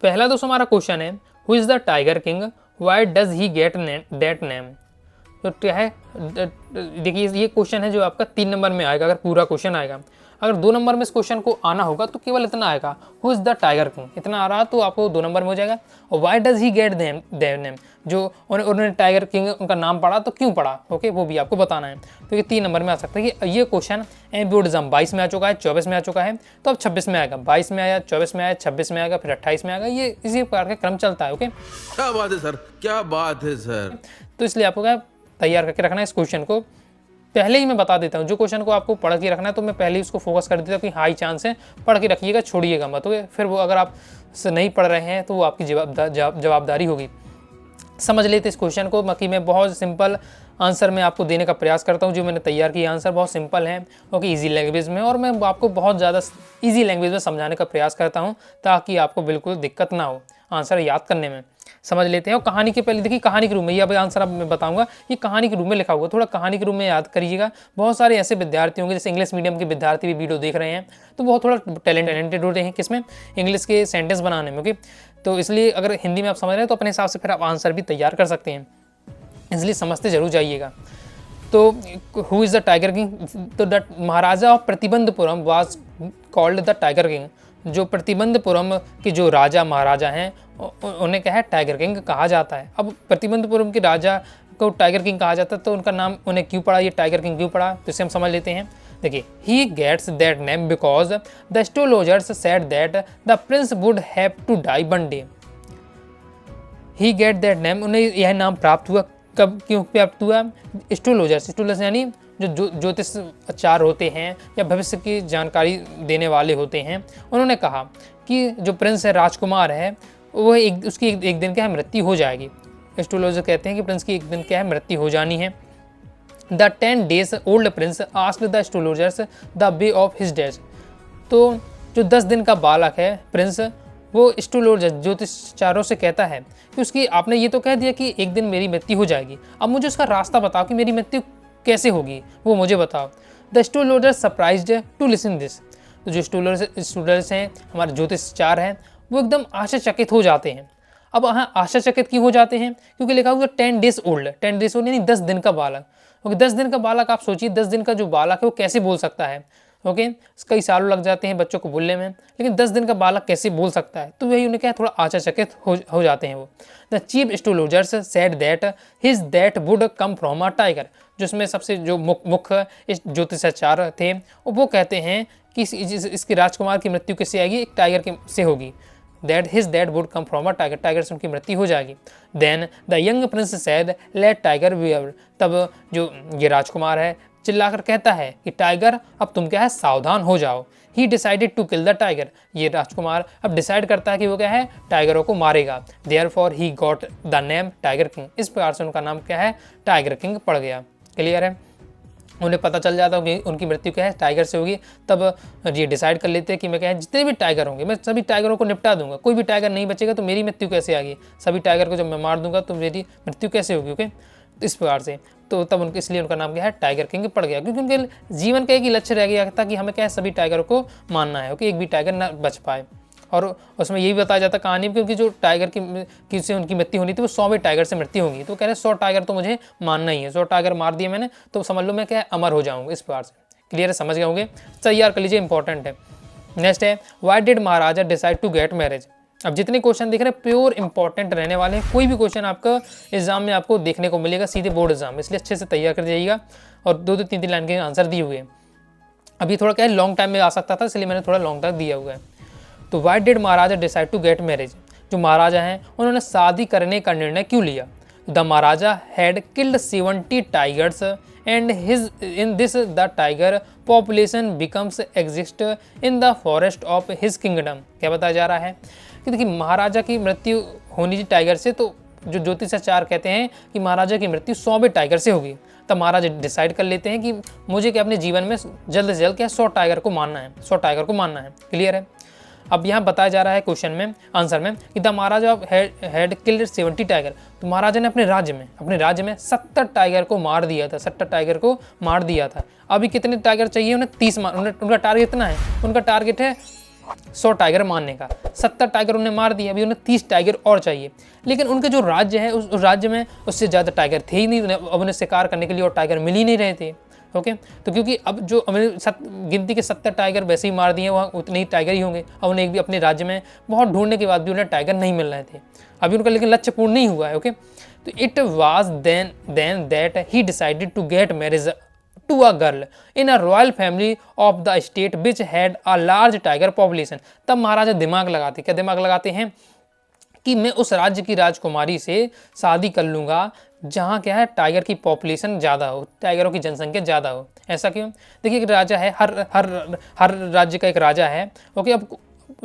पहला दोस्तों हमारा क्वेश्चन है who is the tiger king, why does he get that name. तो क्या है देखिए ये क्वेश्चन है जो आपका 3 नंबर में आएगा अगर पूरा क्वेश्चन आएगा। अगर 2 नंबर में इस क्वेश्चन को आना होगा तो केवल इतना आएगा, who is the tiger king, इतना आ रहा तो आपको 2 नंबर में हो जाएगा। और why does he get their name, जो उन्होंने टाइगर किंग उनका नाम पढ़ा तो क्यों पढ़ा, ओके, वो भी आपको बताना है। तो ये 3 नंबर में आ सकता है कि ये क्वेश्चन एमपी बोर्ड एग्जाम 22 में आ चुका है, 24 में आ चुका है, तो अब 26 में आएगा, 22 में आया, 24 में आया, 26 में आएगा, फिर 28 में आएगा, ये इसी प्रकार का क्रम चलता है। ओके, क्या बात है सर, क्या बात है सर। तो इसलिए आपको क्या तैयार करके रखना है इस क्वेश्चन को। पहले ही मैं बता देता हूँ, जो क्वेश्चन को आपको पढ़ के रखना है तो मैं पहले ही उसको फोकस कर देता हूँ कि हाई चांस है, पढ़ के रखिएगा, छोड़िएगा मत। ओके, फिर वो अगर आप नहीं पढ़ रहे हैं तो वो आपकी जवाबदारी होगी। समझ लेते इस क्वेश्चन को, बाकी मैं बहुत सिंपल आंसर में आपको देने का प्रयास करता हूँ। जो मैंने तैयार किया आंसर बहुत सिंपल है, ओके, इजी लैंग्वेज में, और मैं आपको बहुत ज़्यादा इजी लैंग्वेज में समझाने का प्रयास करता हूँ ताकि आपको बिल्कुल दिक्कत ना हो आंसर याद करने में। समझ लेते हैं। और कहानी के पहले देखिए, कहानी के रूप में, ये अब आंसर अब मैं बताऊंगा, ये कहानी के रूप में लिखा हुआ, थोड़ा कहानी के रूप में याद करिएगा। बहुत सारे ऐसे विद्यार्थी होंगे, जैसे इंग्लिश मीडियम के विद्यार्थी भी वीडियो देख रहे हैं, तो बहुत थोड़ा टैलेंटेड होते हैं किसमें, इंग्लिश के सेंटेंस बनाने में। ओके, तो इसलिए अगर हिंदी में आप समझ रहे हैं तो अपने हिसाब से फिर आप आंसर भी तैयार कर सकते हैं, इसलिए समझते जरूर जाइएगा। तो who is the tiger king, तो the Maharaja of Pratibandapuram was called the tiger king. जो प्रतिबंधपुरम के जो राजा महाराजा हैं उन्हें क्या है, टाइगर किंग कहा जाता है। अब प्रतिबंधपुरम के राजा को टाइगर किंग कहा जाता है, तो उनका नाम उन्हें क्यों पड़ा, ये टाइगर किंग क्यों पड़ा, तो इसे हम समझ लेते हैं। देखिए, he gets that name because the astrologers said that the prince would have to die one day. He get that name, उन्हें यह नाम प्राप्त हुआ, कब क्यों प्राप्त हुआ, एस्ट्रोलॉजर्स यानी जो ज्योतिष आचार्य होते हैं या भविष्य की जानकारी देने वाले होते हैं, उन्होंने कहा कि जो प्रिंस है, राजकुमार है, वह उसकी एक दिन क्या है, मृत्यु हो जाएगी। एस्ट्रोलॉजर कहते हैं कि प्रिंस की एक दिन क्या है, मृत्यु हो जानी है। The 10 days old Prince asked the astrologers the way of his death. तो जो 10 दिन का बालक है प्रिंस, वो एस्ट्रोलॉजर ज्योतिषाचार्यों से कहता है कि उसकी, आपने ये तो कह दिया कि एक दिन मेरी मृत्यु हो जाएगी, अब मुझे उसका रास्ता बताओ कि मेरी मृत्यु कैसे होगी, वो मुझे बताओ। The astrologer surprised to listen this. तो जो एस्ट्रोलॉजर्स हैं, हमारे ज्योतिषाचार्य हैं, वो एकदम आश्चर्यचकित हो जाते हैं। अब हाँ, आश्चर्यचकित क्यों हो जाते हैं, क्योंकि लिखा हुआ 10 days ओल्ड, 10 days ओल्ड यानी 10 दिन का बालक। ओके, 10 दिन का बालक, आप सोचिए 10 दिन का जो बालक है वो कैसे बोल सकता है। ओके, कई सालों लग जाते हैं बच्चों को बोलने में, लेकिन 10 दिन का बालक कैसे बोल सकता है, तो वही उन्हें क्या, थोड़ा आश्चर्यचकित हो जाते हैं वो। The chief astrologers said that his that would come from a tiger. जिसमें सबसे जो मुख्य ज्योतिषाचार्य थे, वो कहते हैं कि इसके राजकुमार की मृत्यु किससे आएगी, एक टाइगर के से होगी। That his that would come from a tiger, tiger से उनकी मृत्यु हो जाएगी। Then the young prince said let tiger behave. तब जो ये राजकुमार है चिल्लाकर कहता है कि टाइगर अब तुम क्या है, सावधान हो जाओ। He decided to kill the tiger. ये राजकुमार अब डिसाइड करता है कि वो क्या है, टाइगरों को मारेगा। Therefore he got the name tiger king. इस प्रकार से उनका नाम क्या है, टाइगर किंग पड़ गया। क्लियर है, उन्हें पता चल जाता है कि उनकी मृत्यु क्या है, टाइगर से होगी। तब ये डिसाइड कर लेते हैं कि मैं क्या है, जितने भी टाइगर होंगे मैं सभी टाइगरों को निपटा दूंगा, कोई भी टाइगर नहीं बचेगा तो मेरी मृत्यु कैसे आएगी, सभी टाइगर को जब मैं मार दूंगा तो मेरी मृत्यु कैसे होगी। ओके, तो इस प्रकार से, तो तब उनके, इसलिए उनका नाम क्या है, टाइगर किंग पड़ गया, क्योंकि उनके जीवन का एक ही लक्ष्य रह गया था कि हमें क्या है, सभी टाइगरों को मारना है। ओके, एक भी टाइगर ना बच पाए। और उसमें यही बताया जाता कहानी में, क्योंकि जो टाइगर की से उनकी मृत्यु होनी थी वो 100वें टाइगर से मृत्यु होगी, तो कह रहे 100 टाइगर तो मुझे मानना ही है, 100 टाइगर मार दिए मैंने तो समझ लो मैं क्या है, अमर हो जाऊंगा। इस प्रकार से क्लियर है, समझ गए होंगे, तैयार कर लीजिए, इंपॉर्टेंट है। नेक्स्ट है, why did Maharaja decide to get marriage. अब जितने क्वेश्चन देख रहे हैं प्योर इंपॉर्टेंट रहने वाले हैं, कोई भी क्वेश्चन आपका एग्जाम में आपको देखने को मिलेगा, सीधे बोर्ड एग्जाम, इसलिए अच्छे से तैयार कर जाइएगा। और 2-2 3-3 लाइन के आंसर दिए हुए हैं। अभी थोड़ा क्या है, लॉन्ग टाइम में आ सकता था, इसलिए मैंने थोड़ा लॉन्ग तक दिया हुआ है। तो why did Maharaja decide to get marriage. जो महाराजा हैं उन्होंने शादी करने का निर्णय क्यों लिया। The Maharaja had killed 70 tigers and his in this the tiger population becomes exist in the forest of his kingdom. क्या बताया जा रहा है कि देखिए, महाराजा की मृत्यु होनी थी टाइगर से, तो जो ज्योतिषाचार्य कहते हैं कि महाराजा की मृत्यु 100वें टाइगर से होगी। तब महाराजा डिसाइड कर लेते हैं कि मुझे क्या अपने जीवन में जल्द से जल्द क्या 100 टाइगर को मारना है, 100 टाइगर को मारना है। क्लियर है। अब यहाँ बताया जा रहा है क्वेश्चन में, आंसर में, कि the Maharaja had killed 70 tiger. तो महाराजा ने अपने राज्य में 70 टाइगर को मार दिया था, 70 टाइगर को मार दिया था। अभी कितने टाइगर चाहिए उन्हें, 30 उनका टारगेट कितना है, उनका टारगेट है 100 टाइगर मारने का। 70 टाइगर उन्हें मार दिया, अभी उन्हें 30 टाइगर और चाहिए। लेकिन उनके जो राज्य है उस राज्य में उससे ज़्यादा टाइगर थे ही नहीं, अब उन्हें शिकार करने के लिए और टाइगर मिल ही नहीं रहे थे। ओके। तो क्योंकि अब जो गिनती के 70 टाइगर वैसे ही मार दिए, वहाँ उतने ही टाइगर ही होंगे। अब उन्हें एक भी अपने राज्य में बहुत ढूंढने के बाद भी उन्हें टाइगर नहीं मिल रहे थे अभी उनका, लेकिन लक्ष्य पूर्ण नहीं हुआ है। ओके, तो it was then that he decided to get marriage to a girl in a royal family of the state which had a large tiger population. तब महाराजा दिमाग लगाते, क्या दिमाग लगाते हैं कि मैं उस राज्य की राजकुमारी से शादी कर लूँगा जहाँ क्या है टाइगर की पॉपुलेशन ज़्यादा हो, टाइगरों की जनसंख्या ज़्यादा हो। ऐसा क्यों? देखिए, एक राजा है, हर राज्य का एक राजा है। ओके, अब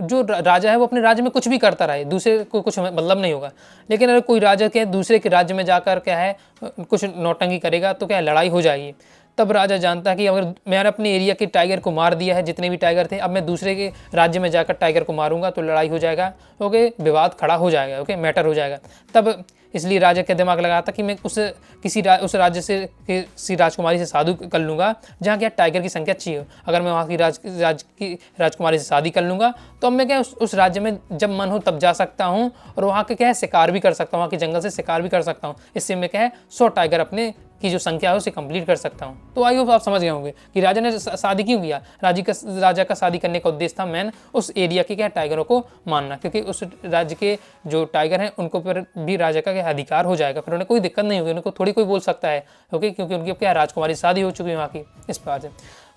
जो राजा है वो अपने राज्य में कुछ भी करता रहे, दूसरे को कुछ मतलब नहीं होगा। लेकिन अगर कोई राजा क्या है दूसरे के राज्य में जाकर क्या है कुछ नौटंकी करेगा तो क्या है लड़ाई हो जाएगी। तब राजा जानता है कि अगर मैंने अपने एरिया के टाइगर को मार दिया है, जितने भी टाइगर थे, अब मैं दूसरे के राज्य में जाकर टाइगर को मारूंगा तो लड़ाई हो जाएगा। ओके, विवाद खड़ा हो जाएगा। ओके, मैटर हो जाएगा। तब इसलिए राजा का दिमाग लगा था कि मैं उस राज्य से किसी राजकुमारी से शादी कर लूँगा जहाँ क्या टाइगर की संख्या अच्छी हो। अगर मैं वहाँ की राजकुमारी से शादी कर लूँगा तो अब मैं क्या उस राज्य में जब मन हो तब जा सकता हूँ और वहाँ के क्या है शिकार भी कर सकता हूँ, वहाँ के जंगल से शिकार भी कर सकता हूँ। इससे मैं क्या है 100 टाइगर अपने की जो संख्या है उसे कंप्लीट कर सकता हूँ। तो आई होप आप समझ गए होंगे कि राजा ने शादी क्यों किया। राजा का शादी करने का उद्देश्य था मैन उस एरिया के क्या टाइगरों को मानना, क्योंकि उस राज्य के जो टाइगर हैं उनको पर भी राजा का क्या अधिकार हो जाएगा, फिर उन्हें कोई दिक्कत नहीं होगी, उनको थोड़ी कोई बोल सकता है। ओके, क्योंकि उनकी क्या राजकुमारी शादी हो चुकी है वहाँ की। इस प्रकार से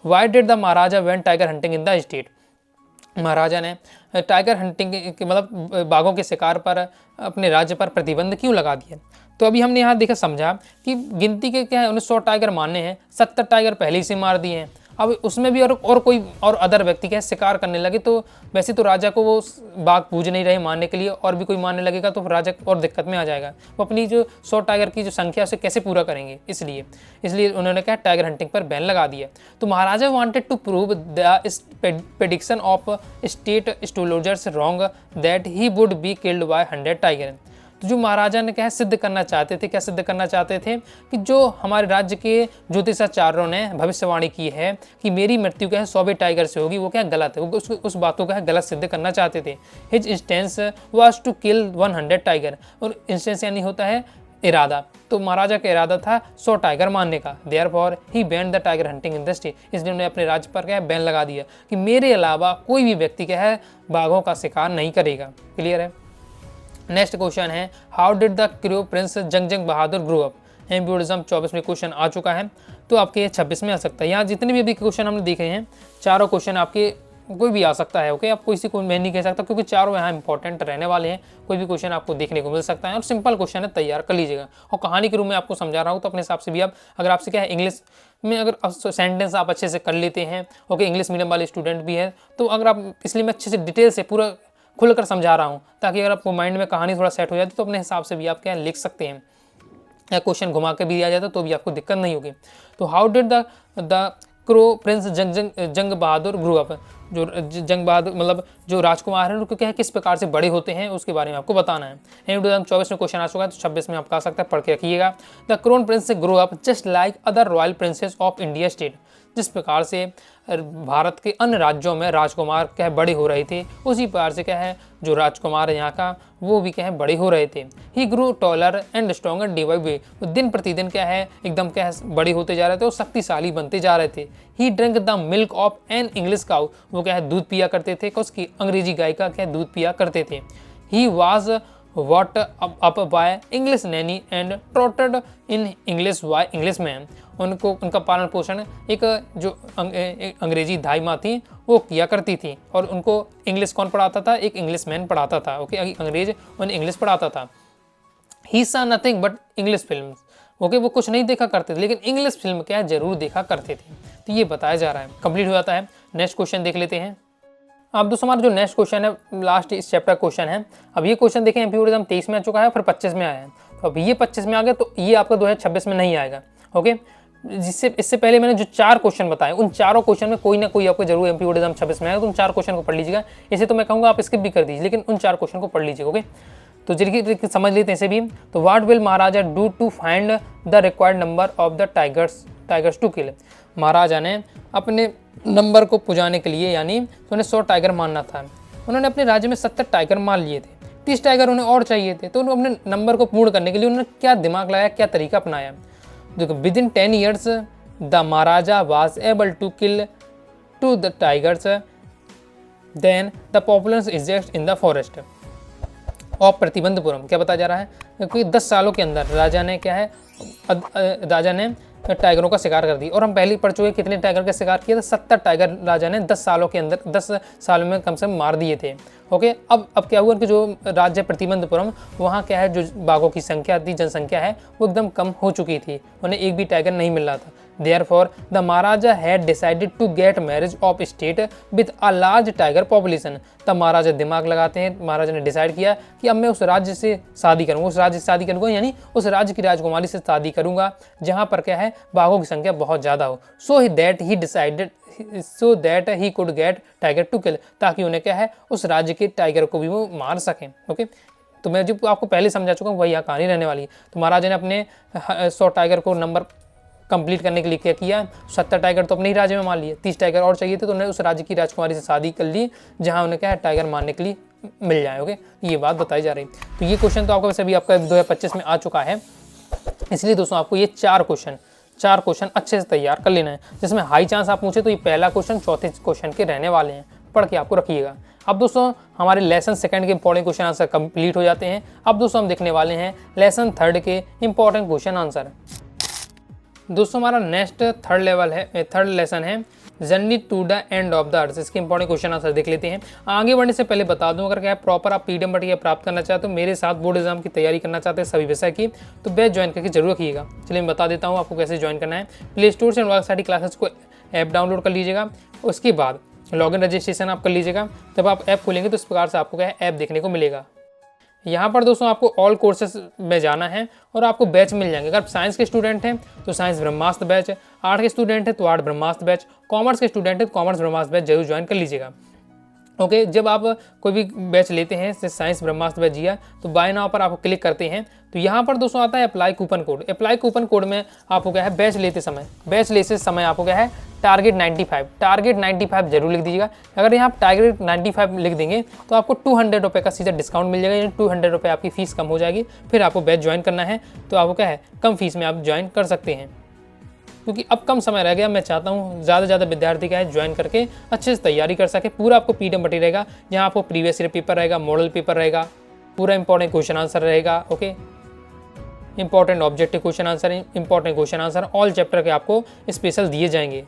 why did the Maharaja ban tiger hunting in the state. महाराजा ने टाइगर हंटिंग के मतलब बाघों के शिकार पर अपने राज्य पर प्रतिबंध क्यों लगा दिया। तो अभी हमने यहाँ देखा समझा कि गिनती के क्या है 100 टाइगर मारने हैं, 70 टाइगर पहले ही से मार दिए हैं। अब उसमें भी और कोई और अदर व्यक्ति क्या शिकार करने लगे तो वैसे तो राजा को वो बाघ पूज नहीं रहे मारने के लिए, और भी कोई मारने लगेगा तो राजा और दिक्कत में आ जाएगा। वो अपनी जो 100 टाइगर की जो संख्या उसे कैसे पूरा करेंगे, इसलिए उन्होंने क्या टाइगर हंटिंग पर बैन लगा दिया। तो Maharaja wanted to prove the prediction of state astrologers wrong that he would be killed by 100 tiger. तो जो महाराजा ने क्या है सिद्ध करना चाहते थे, क्या सिद्ध करना चाहते थे कि जो हमारे राज्य के ज्योतिषाचार्यों ने भविष्यवाणी की है कि मेरी मृत्यु क्या है 100 टाइगर से होगी, वो क्या गलत है, वो उस बातों का गलत सिद्ध करना चाहते थे। His instance was to kill 100 tiger, और इंस्टेंस यानी होता है इरादा। तो महाराजा का इरादा था 100 टाइगर मारने का। Therefore he banned the tiger hunting in the state, इसलिए उन्होंने अपने राज्य पर क्या है बैन लगा दिया कि मेरे अलावा कोई भी व्यक्ति क्या है बाघों का शिकार नहीं करेगा। क्लियर है। नेक्स्ट क्वेश्चन है how did the crow Prince जंग बहादुर ग्रो अप। एमपीओडिज्म 24 में क्वेश्चन आ चुका है, तो आपके 26 में आ सकता है। यहाँ जितने भी अभी क्वेश्चन हमने देखे हैं चारों क्वेश्चन आपके कोई भी आ सकता है। ओके, आप कोई सी को मैं नहीं कह सकता क्योंकि चारों यहाँ इंपॉर्टेंट रहने वाले हैं, कोई भी क्वेश्चन आपको देखने को मिल सकता है और सिंपल क्वेश्चन है, तैयार कर लीजिएगा। और कहानी के रूप में आपको समझा रहा हूँ तो अपने हिसाब से भी आप अगर आपसे क्या है इंग्लिश में अगर सेंटेंस आप अच्छे से कर लेते हैं, ओके इंग्लिश मीडियम वाले स्टूडेंट भी है तो अगर आप, इसलिए मैं अच्छे से डिटेल से पूरा खुलकर समझा रहा हूँ ताकि अगर आपको माइंड में कहानी थोड़ा सेट हो जाती तो अपने हिसाब से भी आप क्या लिख सकते हैं, या क्वेश्चन घुमा के भी दिया जाता तो भी आपको दिक्कत नहीं होगी। तो how did the crow Prince जंग बहादुर ग्रो अप, जो जंग बहादुर मतलब जो राजकुमार हैं उनको क्या है किस प्रकार से बड़े होते हैं उसके बारे में आपको बताना है। 2024 में क्वेश्चन आ चुका है तो 26 में आप कह सकते हैं, पढ़ के रखिएगा। The crown prince grow up just like other royal princes of India state, जिस प्रकार से भारत के अन्य राज्यों में राजकुमार क्या है बड़े हो रहे थे, उसी प्रकार से क्या है जो राजकुमार यहाँ का वो भी क्या है बड़े हो रहे थे। He grow taller and stronger day by day, दिन प्रतिदिन क्या है एकदम क्या है बड़े होते जा रहे थे और शक्तिशाली बनते जा रहे थे। He drink the milk of an English cow, वो क्या है दूध पिया करते थे, उसकी अंग्रेजी गाय का क्या दूध पिया करते थे। He was what up by English nanny and tutored in English by English man, उनका पालन पोषण एक जो अंग्रेजी दाई माँ थी वो किया करती थी और उनको इंग्लिश कौन पढ़ाता था, एक इंग्लिश मैन पढ़ाता था। ओके, अंग्रेज उन्हें इंग्लिश पढ़ाता था। ही सा nothing but English film, okay वो कुछ नहीं देखा करते थे लेकिन इंग्लिश फिल्म क्या जरूर देखा करते थे। तो ये बताया जा रहा है, कंप्लीट हो जाता है। नेक्स्ट क्वेश्चन देख लेते हैं। अब दोस्तों हमारा जो नेक्स्ट क्वेश्चन है लास्ट इस चैप्टर क्वेश्चन है। अब ये क्वेश्चन देखें एमपीओडिज्म 23 में आ चुका है फिर 25 में आया है, तो अब ये 25 में आ गया तो ये आपका 2026 में नहीं आएगा। ओके, जिससे इससे पहले मैंने जो 4 क्वेश्चन बताए उन चारों क्वेश्चन में कोई ना कोई आपको जरूर एमपीओडिज्म 26 में आएगा, तो उन 4 क्वेश्चन को पढ़ लीजिएगा। इसे तो मैं कहूँगा आप स्किप भी कर दीजिए लेकिन उन 4 क्वेश्चन को पढ़ लीजिएगा। ओके, तो जरिए समझ लेते हैं इसे भी। तो what will Maharaja do to find the required number of the tigers to kill, महाराजा ने अपने नंबर को पुजाने के लिए यानी तो उन्हें 100 टाइगर मारना था। उन्होंने अपने राज्य में 70 टाइगर मार लिए थे, 30 टाइगर उन्हें और चाहिए थे, तो उन्होंने अपने नंबर को पूर्ण करने के लिए उन्होंने क्या दिमाग लगाया, क्या तरीका अपनाया। देखो within 10 years the Maharaja was able to kill to the tigers then the population is just in the forest of Pratibandhapuram. क्या बताया जा रहा है? क्योंकि 10 सालों के अंदर राजा ने क्या है, राजा ने टाइगरों का शिकार कर दी। और हम पहले ही पढ़ चुके कितने टाइगर का शिकार किया था, 70 टाइगर राजा ने 10 सालों के अंदर 10 सालों में कम से कम मार दिए थे। ओके, अब क्या हुआ कि जो राज्य प्रतिबंधपुरम, वहाँ क्या है, जो बाघों की संख्या थी, जनसंख्या है, वो एकदम कम हो चुकी थी, उन्हें एक भी टाइगर नहीं मिल रहा था। Therefore, the Maharaja had decided to get marriage of state with a large tiger population। तब महाराजा दिमाग लगाते हैं, महाराजा ने डिसाइड किया कि अब मैं उस राज्य से शादी करूँगा, उस राज्य से शादी करूँगा यानी उस राज्य की राजकुमारी से शादी करूँगा जहाँ पर क्या है, बाघों की संख्या बहुत ज़्यादा हो। So that he could get tiger to kill, ताकि उन्हें क्या है, उस राज्य के टाइगर को भी वो मार सकें। ओके, तो मैं जो आपको पहले समझा चुका हूँ वही यहाँ कहानी रहने वाली है। तो महाराजा ने अपने 100 टाइगर को नंबर कंप्लीट करने के लिए क्या किया, 70 टाइगर तो अपने ही राज्य में मार लिए, 30 टाइगर और चाहिए थे, तो उन्होंने उस राज्य की राजकुमारी से शादी कर ली जहां उन्हें क्या है, टाइगर मारने के लिए मिल जाए। ओके, ये बात बताई जा रही। तो ये क्वेश्चन तो आपको वैसे भी आपका 2025 में आ चुका है, इसलिए दोस्तों आपको ये 4 क्वेश्चन अच्छे से तैयार कर लेना है, जिसमें हाई चांस आप पूछे तो ये पहला क्वेश्चन चौथे क्वेश्चन के रहने वाले हैं, पढ़ के आपको रखिएगा। अब दोस्तों हमारे लेसन 2 के इंपॉर्टेंट क्वेश्चन आंसर कंप्लीट हो जाते हैं। अब दोस्तों हम देखने वाले हैं लेसन 3 के इंपॉर्टेंट क्वेश्चन आंसर। दोस्तों हमारा नेक्स्ट थर्ड लेसन है journey to the end of the earth. इसके इंपॉर्टेंट क्वेश्चन आंसर देख लेते हैं। आगे बढ़ने से पहले बता दूं, अगर क्या प्रॉपर आप पीडीएफ मटेरियल प्राप्त करना चाहते हो, मेरे साथ बोर्ड एग्जाम की तैयारी करना चाहते हैं सभी विषय की, तो बैच ज्वाइन करके जरूर रखिएगा। चलिए मैं बता देता हूँ आपको कैसे ज्वाइन करना है। प्ले स्टोर से एनवाक्स क्लासेस को ऐप डाउनलोड कर लीजिएगा, उसके बाद लॉगिन रजिस्ट्रेशन आप कर लीजिएगा। जब आप ऐप खोलेंगे तो इस प्रकार से आपको क्या है, ऐप देखने को मिलेगा। यहाँ पर दोस्तों आपको ऑल कोर्सेज में जाना है और आपको बैच मिल जाएंगे। अगर साइंस के स्टूडेंट हैं तो साइंस ब्रह्मास्त्र बैच, आर्ट के स्टूडेंट हैं तो आर्ट ब्रह्मास्त्र बैच, कॉमर्स के स्टूडेंट हैं तो कॉमर्स ब्रह्मास्त्र बैच जरूर ज्वाइन कर लीजिएगा। ओके, जब आप कोई भी बैच लेते हैं जैसे साइंस ब्रह्मास्त्र बैच जिया, तो बाय नाउ पर आप क्लिक करते हैं तो यहाँ पर दोस्तों आता है apply coupon code. Apply coupon code में आपको क्या है, बैच लेते समय आपको क्या है, टारगेट 95 जरूर लिख दीजिएगा। अगर यहाँ टारगेट 95 लिख देंगे तो आपको 200 रुपये का सीधा डिस्काउंट मिल जाएगा, यानी 200 रुपये आपकी फीस कम हो जाएगी। फिर आपको बैच ज्वाइन करना है तो आपको क्या है, कम फीस में आप ज्वाइन कर सकते हैं। क्योंकि अब कम समय रह गया, मैं चाहता हूँ ज़्यादा से ज़्यादा विद्यार्थी क्या है, ज्वाइन करके अच्छे से तैयारी कर सके। पूरा आपको पीडीएफ मटेरियल रहेगा, जहाँ आपको प्रीवियस ईयर पेपर रहेगा, मॉडल पेपर रहेगा, पूरा इंपॉर्टेंट क्वेश्चन आंसर रहेगा। Okay, important objective question answer all chapter के आपको स्पेशल दिए जाएंगे।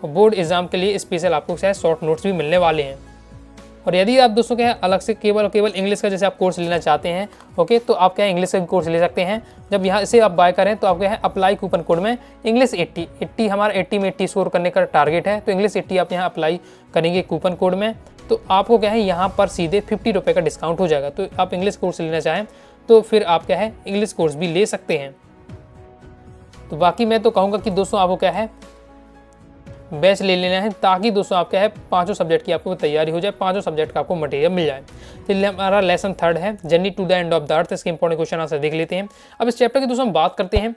और बोर्ड एग्जाम के लिए स्पेशल आपको क्या है, शॉर्ट नोट्स भी मिलने वाले हैं। और यदि आप दोस्तों क्या है, अलग से केवल इंग्लिश का जैसे आप कोर्स लेना चाहते हैं, ओके, तो आप क्या है, इंग्लिश का भी कोर्स ले सकते हैं। जब यहाँ से आप बाय करें तो आप क्या है, अप्लाई कूपन कोड में इंग्लिश 80 हमारा 80 में 80 स्कोर करने का टारगेट है, तो इंग्लिश 80 आप यहाँ अप्लाई करेंगे कूपन कोड में, तो आपको क्या है, यहाँ पर सीधे 50 रुपये का डिस्काउंट हो जाएगा। तो आप इंग्लिश कोर्स लेना चाहें तो फिर आप क्या है, इंग्लिश कोर्स भी ले सकते हैं। तो बाकी मैं तो कहूँगा कि दोस्तों आपको क्या है, बैच ले लेना है, ताकि दोस्तों आप क्या है, 5 सब्जेक्ट की आपको तैयारी हो जाए, 5 सब्जेक्ट का आपको मटेरियल मिल जाए। चलिए हमारा लेसन 3 है journey to the end of the earth. इसके इंपॉर्टेंट क्वेश्चन आंसर देख लेते हैं। अब इस चैप्टर की दोस्तों हम बात करते हैं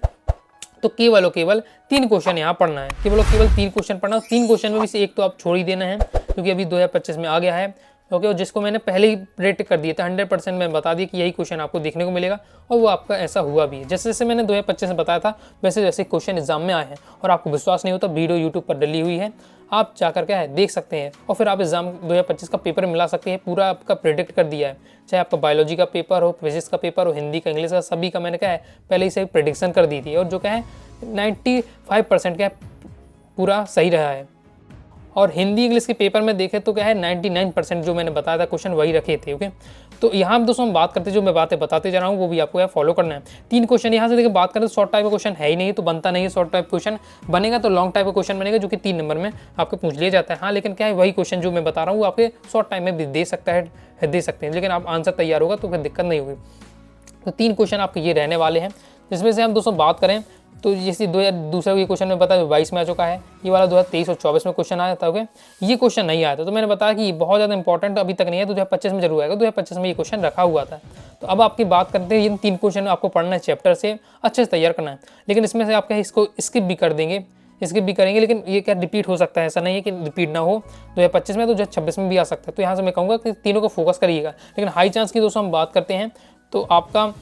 तो केवल 3 क्वेश्चन यहाँ पढ़ना है, केवल 3 क्वेश्चन पढ़ना। 3 क्वेश्चन में भी से एक तो आप छोड़ ही देना है, क्योंकि अभी 2025 में आ गया है। ओके, और जिसको मैंने पहले ही रेट कर दिया था 100% मैं बता दिया कि यही क्वेश्चन आपको देखने को मिलेगा, और वो आपका ऐसा हुआ भी है। जैसे जैसे मैंने 2025 में बताया था वैसे वैसे क्वेश्चन एग्जाम में आए हैं, और आपको विश्वास नहीं होता, वीडियो यूट्यूब पर डली हुई है, आप जाकर क्या है, देख सकते हैं, और फिर आप एग्जाम 2025 का पेपर मिला सकते हैं। पूरा आपका प्रेडिक्ट कर दिया है, चाहे आपका बायोलॉजी का पेपर हो, फिजिक्स का पेपर हो, हिंदी का, इंग्लिश का, सभी का मैंने क्या है, पहले ही से प्रेडिक्शन कर दी थी, और जो क्या है 95% क्या है, पूरा सही रहा है। और हिंदी इंग्लिश के पेपर में देखें तो क्या है, 99% जो मैंने बताया था क्वेश्चन वही रखे थे। ओके, तो यहाँ दोस्तों हम बात करते हैं, जो मैं बातें बताते जा रहा हूँ वो भी आपको फॉलो करना है। 3 क्वेश्चन यहाँ से देखिए, बात करें तो शॉर्ट टाइप का क्वेश्चन है ही नहीं, तो बनता नहीं है। शॉर्ट टाइप क्वेश्चन बनेगा तो लॉन्ग टाइप का क्वेश्चन बनेगा, जो कि 3 नंबर में आपको पूछ लिया जाता है। हाँ, लेकिन क्या है, वही क्वेश्चन जो मैं बता रहा हूँ वो आपके शॉर्ट टाइम में भी दे सकते हैं, लेकिन आप आंसर तैयार होगा तो फिर दिक्कत नहीं होगी। तो 3 क्वेश्चन आपके ये रहने वाले हैं, जिसमें से हम दोस्तों बात करें तो जैसे दूसरा ये क्वेश्चन में बताया 22 में आ चुका है, ये वाला 2023 और 24 में क्वेश्चन आया था। ओके, ये क्वेश्चन नहीं आया था, तो मैंने बताया कि ये बहुत ज़्यादा इंपॉर्टेंट अभी तक नहीं है, 2025 में जरूर आएगा। 2025 में ये क्वेश्चन रखा हुआ था। तो अब आपकी बात करते हैं, इन 3 क्वेश्चन आपको पढ़ना है, चैप्टर से अच्छे से तैयार करना है। लेकिन इसमें से आप क्या इसको स्किप भी कर देंगे, स्किप भी करेंगे, लेकिन ये क्या रिपीट हो सकता है, ऐसा नहीं है कि रिपीट ना हो। 2025 में तो 2026 में भी आ सकता है। तो यहाँ से मैं कहूँगा कि तीनों को फोकस करिएगा। लेकिन हाई चांस की दोस्तों हम बात करते हैं तो आपका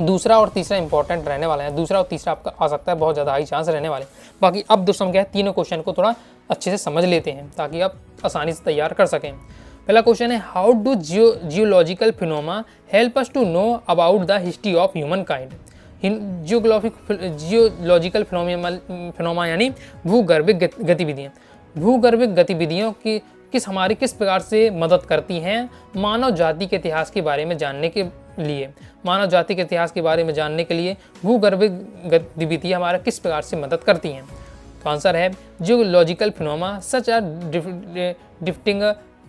दूसरा और तीसरा इंपॉर्टेंट रहने वाला है, दूसरा और तीसरा आपका आ सकता है, बहुत ज़्यादा हाई चांस रहने वाले। बाकी अब दोस्तों हम क्या है, तीनों क्वेश्चन को थोड़ा अच्छे से समझ लेते हैं ताकि आप आसानी से तैयार कर सकें। पहला क्वेश्चन है, how do geological phenomena help us to know about the history of human kind. Geological phenomena यानी भूगर्भिक गतिविधियाँ। भूगर्भिक गतिविधियों की किस प्रकार से मदद करती हैं मानव जाति के इतिहास के बारे में जानने के लिए। मानव जाति के इतिहास के बारे में जानने के लिए भूगर्भिक गतिविधियाँ हमारा किस प्रकार से मदद करती हैं। तो आंसर है, geological phenomena such are drifting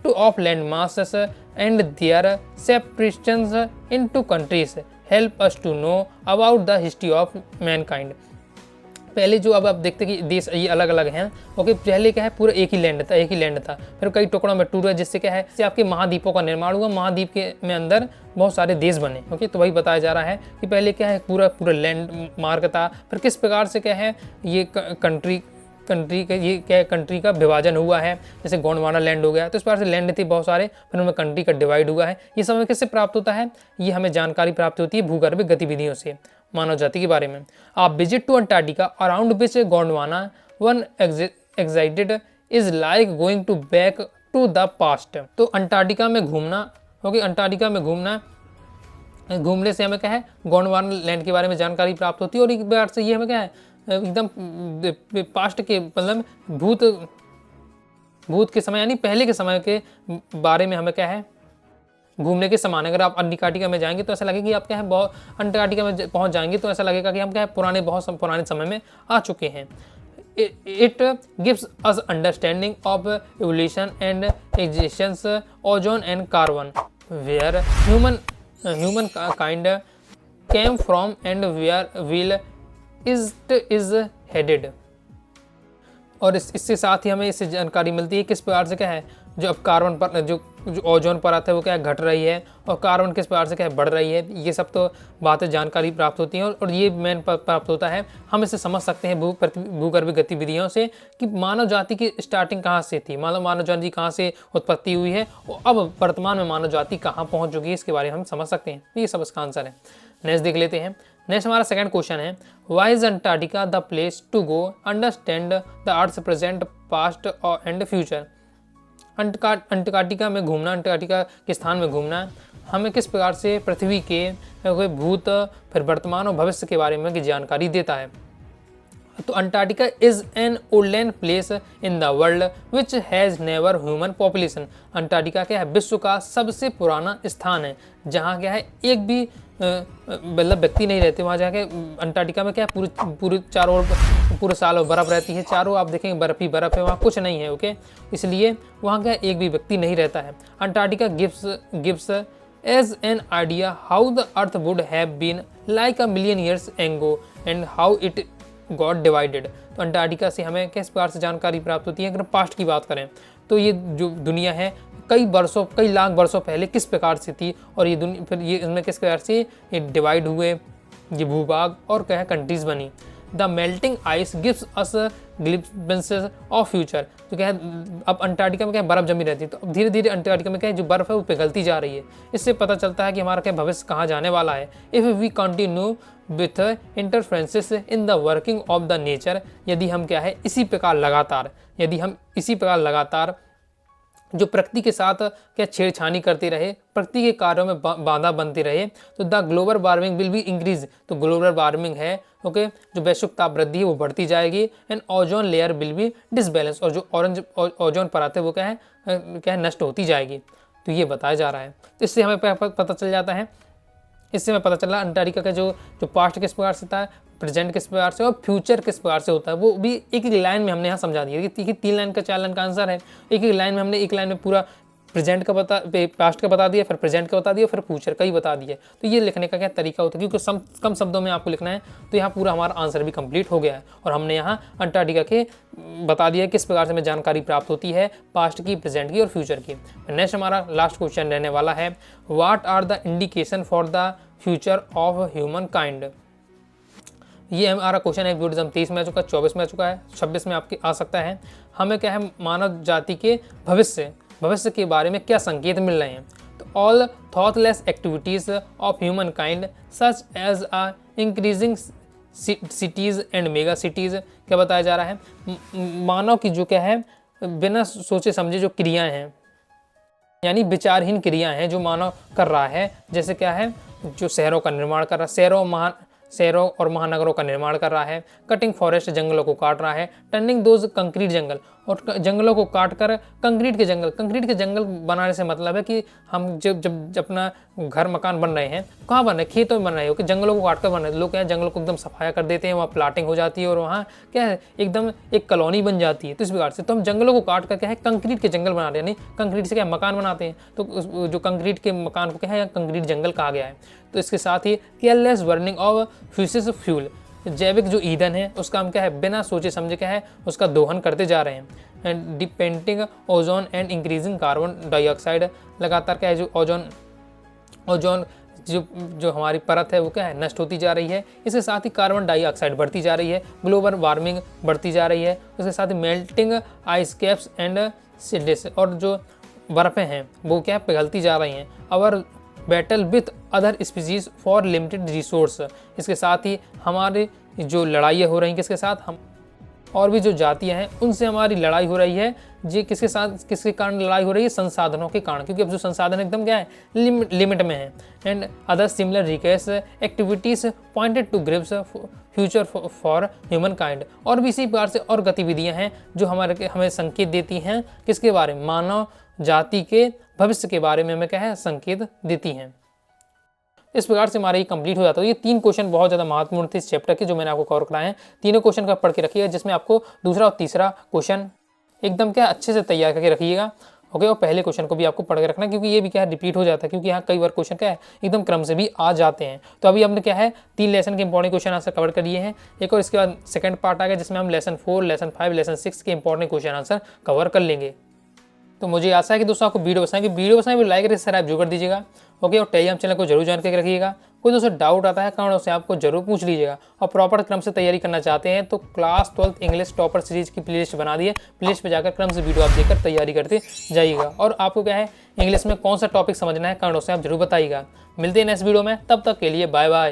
to of land masses and their separations into countries help us to know about the history of mankind. पहले जो अब आप देखते कि देश ये अलग अलग हैं, ओके, पहले क्या है, पूरा एक ही लैंड था, फिर कई टुकड़ों में टूटा, जिससे क्या है, इससे आपके महाद्वीपों का निर्माण हुआ, महाद्वीप के में अंदर बहुत सारे देश बने। ओके, तो वही बताया जा रहा है कि पहले क्या है, पूरा लैंड मार्क था, फिर किस प्रकार से क्या है ये कंट्री का विभाजन हुआ है, जैसे गोंडवाना लैंड हो गया, तो इस प्रकार से लैंड थी बहुत सारे, फिर उनमें कंट्री का डिवाइड हुआ है। ये सब हमें किससे प्राप्त होता है, ये हमें जानकारी प्राप्त होती है भूगर्भिक गतिविधियों से मानव जाति के बारे में। आप visit to Antarctica around which Gondwana one excited is like going to back to the past. तो अंटार्कटिका में घूमना, क्योंकि अंटार्कटिका में घूमने से हमें क्या है, गोंडवाना लैंड के बारे में जानकारी प्राप्त होती है, और एक बार से ये हमें क्या है, एकदम पास्ट के मतलब भूत के समय यानी पहले के समय के बारे में हमें क्या है, घूमने के समान। अगर आप अंटार्कटिका में जाएंगे तो ऐसा लगेगा कि आप क्या है, बहुत अंटार्कटिका में पहुंच जाएंगे तो ऐसा लगेगा कि हम क्या है, बहुत पुराने समय में आ चुके हैं। It gives us understanding of evolution and existence ozone and carbon where human kind came from and where will is headed. और इससे साथ ही हमें इससे जानकारी मिलती है किस प्रकार से क्या है, जो अब कार्बन पर जो ओजोन पर आता है वो क्या है, घट रही है, और कार्बन किस प्रकार से क्या है, बढ़ रही है। ये सब तो बातें जानकारी प्राप्त होती हैं, और ये मेन प्राप्त होता है, हम इसे समझ सकते हैं भूगर्भिक गतिविधियों से कि मानव जाति की स्टार्टिंग कहाँ से थी, मानव जाति कहाँ से उत्पत्ति हुई है, और अब वर्तमान में मानव जाति कहाँ पहुँच चुकी है, इसके बारे में हम समझ सकते हैं। ये सब इसका आंसर है। नेक्स्ट देख लेते हैं। नेक्स्ट हमारा सेकंड क्वेश्चन है, why is Antarctica the place to go understand the earth present past and future. Antarctica में घूमना, अंटार्कटिका के स्थान में घूमना हमें किस प्रकार से पृथ्वी के भूत, फिर वर्तमान और भविष्य के बारे में की जानकारी देता है। तो Antarctica is an olden place in the world which has never human population. Antarctica क्या है, विश्व का सबसे पुराना स्थान है जहाँ क्या है, एक भी मतलब व्यक्ति नहीं रहते वहाँ जाके। अंटार्कटिका में क्या है, पूरे चारों ओर पूरे साल बर्फ़ रहती है, चारों आप देखेंगे बर्फ़ ही बर्फ़ है, वहाँ कुछ नहीं है। ओके, इसलिए वहाँ क्या एक भी व्यक्ति नहीं रहता है। Antarctica gives as an idea how the earth would have been like a million years ago and how it got divided. तो अंटार्कटिका से हमें किस प्रकार से जानकारी प्राप्त होती है। अगर पास्ट की बात करें तो ये जो दुनिया है कई लाख वर्षों पहले किस प्रकार से थी, और ये दुनिया फिर ये इसमें किस प्रकार से ये डिवाइड हुए, ये भूभाग और क्या है कंट्रीज बनी। The melting ice gives us glimpses of future. तो क्या है, अब अंटार्कटिका में क्या बर्फ़ जमी रहती है, तो अब धीरे धीरे अंटार्कटिका में क्या है, जो बर्फ़ है वो पिघलती जा रही है। इससे पता चलता है कि हमारा क्या भविष्य कहाँ जाने वाला है। If we continue with interferences in the working of the nature, यदि हम क्या है इसी प्रकार लगातार जो प्रकृति के साथ क्या छेड़छानी करते रहे, प्रकृति के कार्यों में बाधा बनते रहे, तो the global warming will be increase. तो ग्लोबल वार्मिंग है, ओके, जो वैश्विक ताप वृद्धि है वो बढ़ती जाएगी। And ozone layer will be disbalance, और जो ओजोन परत है वो क्या है नष्ट होती जाएगी। तो ये बताया जा रहा है। तो इससे हमें पता चल जाता है, इससे हमें पता चला अंटार्कटिका का जो पास्ट किस प्रकार से था, प्रेजेंट किस प्रकार से और फ्यूचर किस प्रकार से होता है, वो भी एक लाइन में हमने यहाँ समझा दिया कि 3 लाइन का 4 लाइन का आंसर है। एक लाइन में हमने एक लाइन में पूरा प्रेजेंट का पास्ट का बता दिया, फिर प्रेजेंट का बता दिया, फिर फ्यूचर का ही बता दिया। तो ये लिखने का क्या तरीका होता है, क्योंकि कम शब्दों में आपको लिखना है, तो यहाँ पूरा हमारा आंसर भी कंप्लीट हो गया है। और हमने यहाँ अंटार्कटिका के बता दिया किस प्रकार से हमें जानकारी प्राप्त होती है पास्ट की, प्रेजेंट की और फ्यूचर की। नेक्स्ट हमारा लास्ट क्वेश्चन रहने वाला है, what are the indication for the future of human kind. ये हमारा क्वेश्चन है, वीडियो 23 में आ चुका है, 24 में आ चुका है, 26 में आपके आ सकता है। हमें क्या है, मानव जाति के भविष्य के बारे में क्या संकेत मिल रहे हैं। तो all thoughtless activities of human kind such as a increasing cities and mega cities. क्या बताया जा रहा है, मानव की जो क्या है बिना सोचे समझे जो क्रियाएं हैं, यानी विचारहीन क्रियाएं हैं जो मानव कर रहा है, जैसे क्या है जो शहरों का निर्माण कर रहा है, शहरों और महानगरों का निर्माण कर रहा है, कटिंग फॉरेस्ट जंगलों को काट रहा है, टर्निंग दोज कंक्रीट जंगल, और जंगलों को काट कर कंक्रीट के जंगल बनाने से मतलब है कि हम जब अपना घर मकान बन रहे हैं, कहाँ बन रहे हैं, खेतों में बन रहे हो कि जंगलों को काट कर बन रहे हैं। लोग क्या है जंगलों को एकदम सफाया कर देते हैं, वहाँ प्लाटिंग हो जाती है और वहाँ क्या है एकदम एक कॉलोनी बन जाती है। तो इस प्रकार से तो हम जंगलों को काट कर क्या है कंक्रीट के जंगल बना रहे हैं, यानी कंक्रीट से क्या मकान बनाते हैं, तो जो कंक्रीट के मकान को क्या है कंक्रीट जंगल कहा गया है। तो इसके साथ ही केयरलेस बर्निंग ऑफ फ्यूसिस फ्यूल, जैविक जो ईंधन है उसका हम क्या है बिना सोचे समझे क्या है उसका दोहन करते जा रहे हैं। And depending ozone and increasing carbon dioxide, लगातार क्या है जो ओजोन जो हमारी परत है वो क्या है नष्ट होती जा रही है। इसके साथ ही कार्बन डाइऑक्साइड बढ़ती जा रही है, ग्लोबल वार्मिंग बढ़ती जा रही है। उसके साथ ही मेल्टिंग आइस कैप्स एंड सीडेस, और जो बर्फ़ें हैं वो क्या पिघलती जा रही हैं। और battle with other species for limited resource, इसके साथ ही हमारी जो लड़ाइयाँ हो रही हैं किसके साथ, हम और भी जो जातियाँ हैं उनसे हमारी लड़ाई हो रही है। जी किसके कारण लड़ाई हो रही है, संसाधनों के कारण, क्योंकि अब जो संसाधन एकदम क्या है लिमिट में है। And other similar reckless activities pointed to grips future for human kind, और भी इसी प्रकार से और गतिविधियाँ हैं जो हमें संकेत देती हैं किसके बारे में, मानव जाति के भविष्य के बारे में हमें क्या है संकेत देती हैं। इस प्रकार से हमारा ये कंप्लीट हो जाता है। ये 3 क्वेश्चन बहुत ज़्यादा महत्वपूर्ण थे इस चैप्टर के जो मैंने आपको कवर कराए हैं। तीनों क्वेश्चन का पढ़ के रखिएगा, जिसमें आपको दूसरा और तीसरा क्वेश्चन एकदम क्या अच्छे से तैयार करके रखिएगा। ओके, और पहले क्वेश्चन को भी आपको पढ़ के रखना, क्योंकि ये भी क्या है रिपीट हो जाता है, क्योंकि यहाँ कई बार क्वेश्चन क्या है एकदम क्रम से भी आ जाते हैं। तो अभी हमने क्या है 3 लेसन के इंपॉर्टेंट क्वेश्चन आंसर कवर कर लिए हैं। एक और इसके बाद सेकंड पार्ट आ गया जिसमें हम लेसन 4, लेसन 5, लेसन 6 के इंपॉर्टेंट क्वेश्चन आंसर कवर कर लेंगे। तो मुझे आशा है कि दोस्तों आपको वीडियो पसंद है, वीडियो पसंद है लाइक और सब्सक्राइब जरूर कर दीजिएगा। ओके, और टेलीग्राम चैनल को जरूर ज्वाइन करके रखिएगा। कोई दोस्तों डाउट आता है कारण उससे आपको जरूर पूछ लीजिएगा। और प्रॉपर क्रम से तैयारी करना चाहते हैं तो class 12th English topper series की प्लेलिस्ट बना दी है, प्लेलिस्ट पे जाकर क्रम से वीडियो आप देखकर तैयारी करते जाइएगा। और आपको क्या है इंग्लिश में कौन सा टॉपिक समझना है कारण उससे आप जरूर बताइएगा। मिलते हैं नेक्स्ट वीडियो में, तब तक के लिए बाय बाय।